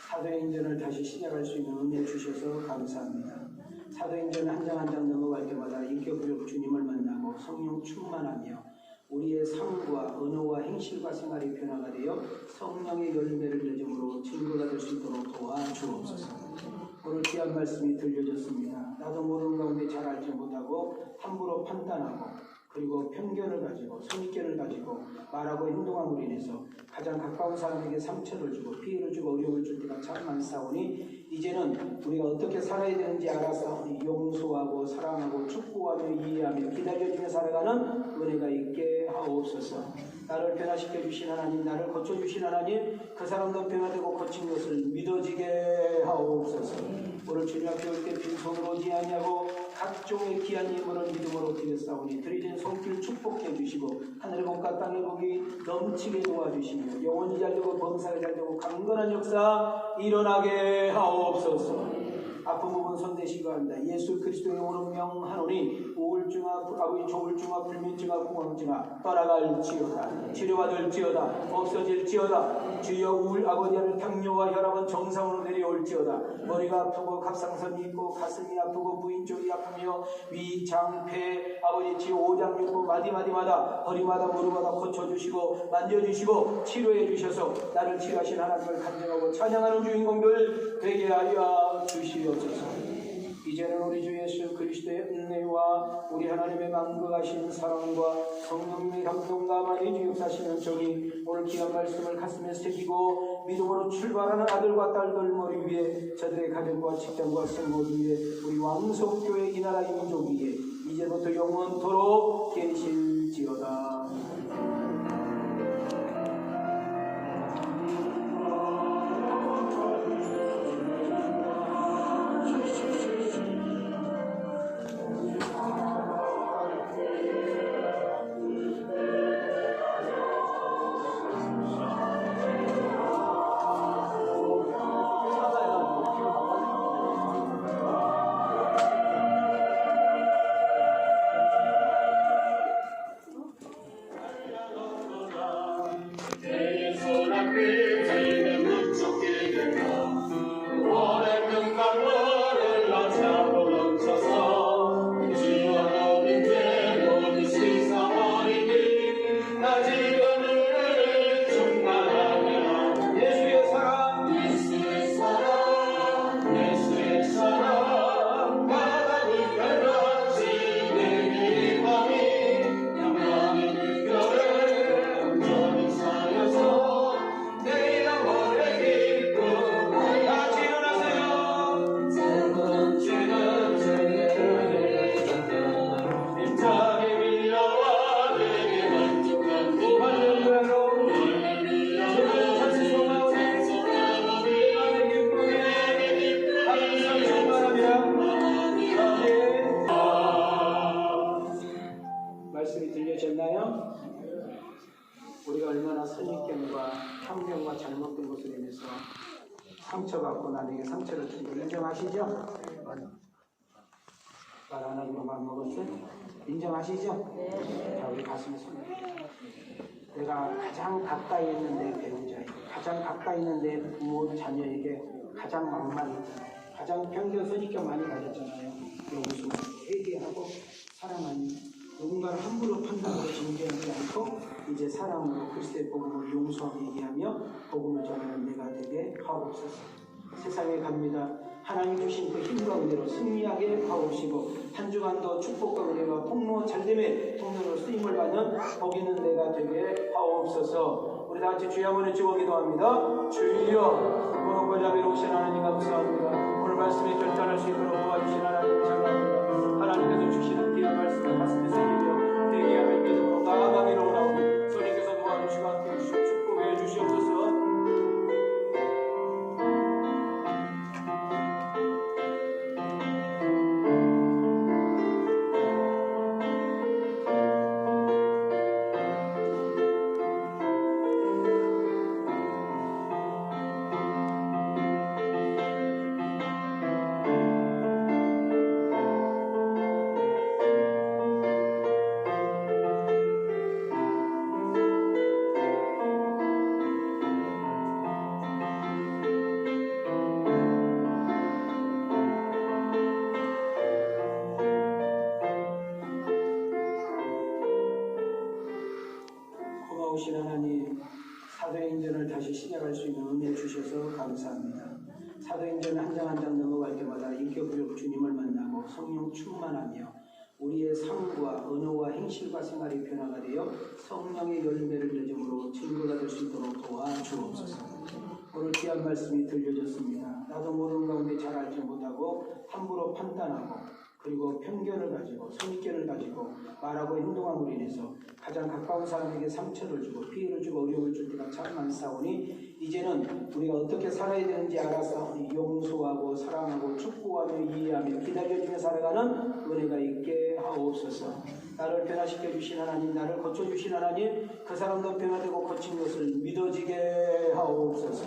사도행전을 다시 시작할 수 있는 은혜 주셔서 감사합니다. 사도행전 한 장 한 장 넘어갈 때마다 인격적 주님을 만나고 성령 충만하며 우리의 삶과 언어와 행실과 생활이 변화가 되어 성령의 열매를 맺음으로 증거가 될 수 있도록 도와주옵소서. 오늘 귀한 말씀이 들려졌습니다. 나도 모르는 가운데 잘 알지 못하고 함부로 판단하고 그리고 편견을 가지고 선입견을 가지고 말하고 행동함으로 인해서 가장 가까운 사람에게 상처를 주고 피해를 주고 어려움을 줄 때가 참 많사오니 이제는 우리가 어떻게 살아야 되는지 알아사오니 용서하고 사랑하고 축복하며 이해하며 기다려주며 살아가는 은혜가 있게 하옵소서. 나를 변화시켜 주신 하나님, 나를 고쳐주신 하나님, 그 사람도 변화되고 고친 것을 믿어지게 하옵소서. 주님 앞에 올 때 빈손으로 오지 아니하고 각종의 귀한 예물을 믿음으로 드렸사오니 드리진 손길 축복해 주시고 하늘의 복과 땅의 복이 넘치게 도와주시며 영혼이 잘되고 범사가 잘되고 강건한 역사 일어나게 하옵소서. 아픈 부분 손대시기 바랍니다. 예수 그리스도의 오는 명하노니 우울증아 아버지 조울증아 불면증아 공황증아 떠나갈지어다. 치료받을지어다. 없어질지어다. 주여 우울 아버지의 당뇨와 혈압은 정상으로 내려올지어다. 머리가 아프고 갑상선이 있고 가슴이 아프고 부인 쪽이 아프며 위, 장, 폐 아버지 지 오장 육부 마디마디마다 허리마다 무릎마다 고쳐주시고 만져주시고 치료해 주셔서 나를 치료하신 하나님을 간증하고 찬양하는 주인공들 되게 하여 주시옵소서. 이제는 우리 주 예수 그리스도의 은혜와 우리 하나님의 만극하신 사랑과 성령님의 감동과 많이 주역사시는 적이 오늘 귀한 말씀을 가슴에 새기고 믿음으로 출발하는 아들과 딸들 머리 위에 저들의 가정과 직장과 생活 위에 우리 왕성교회 이 나라 민족 위에 이제부터 영원토록 계실지어다. 말씀이 들려졌나요? 우리가 얼마나 선입견과 편견과 잘못된 것으로 인해서 상처받고 남에게 상처를 준 걸 인정하시죠? 말 안 하기로 말 먹었어요? 인정하시죠? 자, 우리 가슴에 손. 내가 가장 가까이 있는 내 배우자에게, 가장 가까이 있는 내 부모, 자녀에게 가장 막말했잖아요. 가장 편견, 선입견 많이 가졌잖아요. 여기서 회개하고 사랑하니 누군가를 함부로 판단하고 정죄하지 않고 이제 사랑으로 그리스도의 복음을 용서하게 얘기하며 복음을 전하는 내가 되게 하옵소서. 세상에 갑니다. 하나님 주신 그 힘과 은혜로 승리하게 하옵시고 한 주간도 축복과 은혜와 폭로 잘됨의 통로로 쓰임을 받는 복 있는 내가 되게 하옵소서. 우리 다 같이 주여 한번 외치고 기도합니다. 주여 무릎을 자비로우신 하나님 감사합니다. 오늘 말씀에 결단할 수 있도록 도와주신 하나님 감사합니다. 하나님께서 주시는 귀한 말씀을 가슴에 새기며 대기하며 믿음으로 나아가기로 원하오니 주님께서 도와주시고 함께 해주시고 축복해 주시옵소서. 고마우신 하나님, 사도행전을 다시 시작할 수 있는 은혜 주셔서 감사합니다. 사도행전 한 장 한 장 넘어갈 때마다 인격적 주님을 만나고 성령 충만하며 우리의 삶과 언어와 행실과 생활이 변화가 되어 성령의 열매를 맺음으로 증거가 될 수 있도록 도와주옵소서. 오늘 귀한 말씀이 들려졌습니다. 나도 모르는 가운데 잘 알지 못하고 함부로 판단하고 그리고 편견을 가지고 선입견을 가지고 말하고 행동함으로 인해서 가장 가까운 사람에게 상처를 주고 피해를 주고 어려움을 줄 때가 참 많사오니 이제는 우리가 어떻게 살아야 되는지 알아사오니 용서하고 사랑하고 축복하며 이해하며 기다려주며 살아가는 은혜가 있게 하옵소서. 나를 변화시켜 주신 하나님, 나를 고쳐주신 하나님, 그 사람도 변화되고 고친 것을 믿어지게 하옵소서.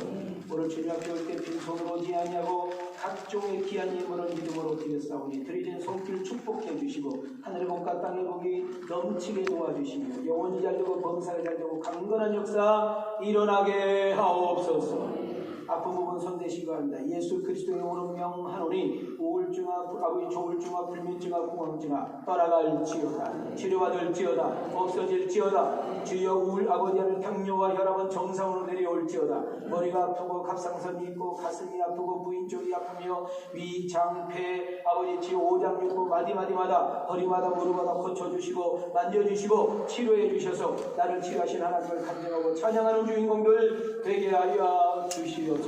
오늘 주님 앞에 올 때 빈손으로 오지 아니하고 각종의 귀한 예물을 믿음으로 드렸사오니 드리진 손길 축복해 주시고 하늘의 복과 땅의 복이 넘치게 도와주시며 영혼이 잘되고 범사가 잘되고 강건한 역사 일어나게 하옵소서. 아픈 부분 손대시기 바랍니다. 예수 그리스도의 이름으로 명하노니 우울증아 아버지 조울증아 불면증아 공황증아 떠나갈지어다. 치료받을지어다. 없어질지어다. 주여 우울 아버지를 당뇨와 혈압은 정상으로 내려올지어다. 머리가 아프고 갑상선이 있고 가슴이 아프고 부인 쪽이 아프며 위, 장, 폐 아버지 지 오장육부 마디마디마다 허리마다 무릎마다 고쳐주시고 만져주시고 치료해 주셔서 나를 치료하신 하나님을 간증하고 찬양하는 주인공들 되게 하여 주시옵소서.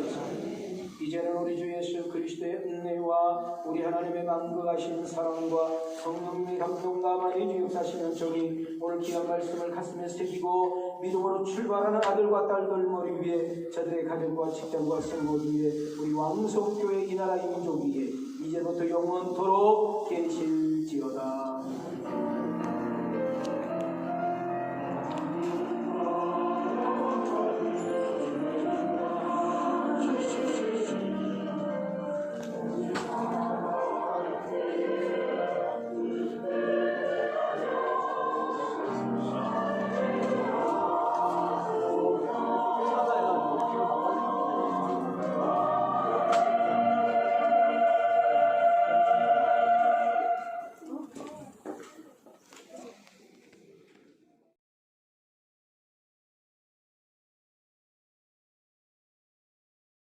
이제는 우리 주 예수 그리스도의 은혜와 우리 하나님의 만극하신 사랑과 성령님의 감동과 많이 주역사시는 적이 오늘 귀한 말씀을 가슴에 새기고 믿음으로 출발하는 아들과 딸들 머리 위에 저들의 가정과 직장과 생활 위에 우리 왕성교회 이 나라 이 민족 위에 이제부터 영원토록 계실지어다.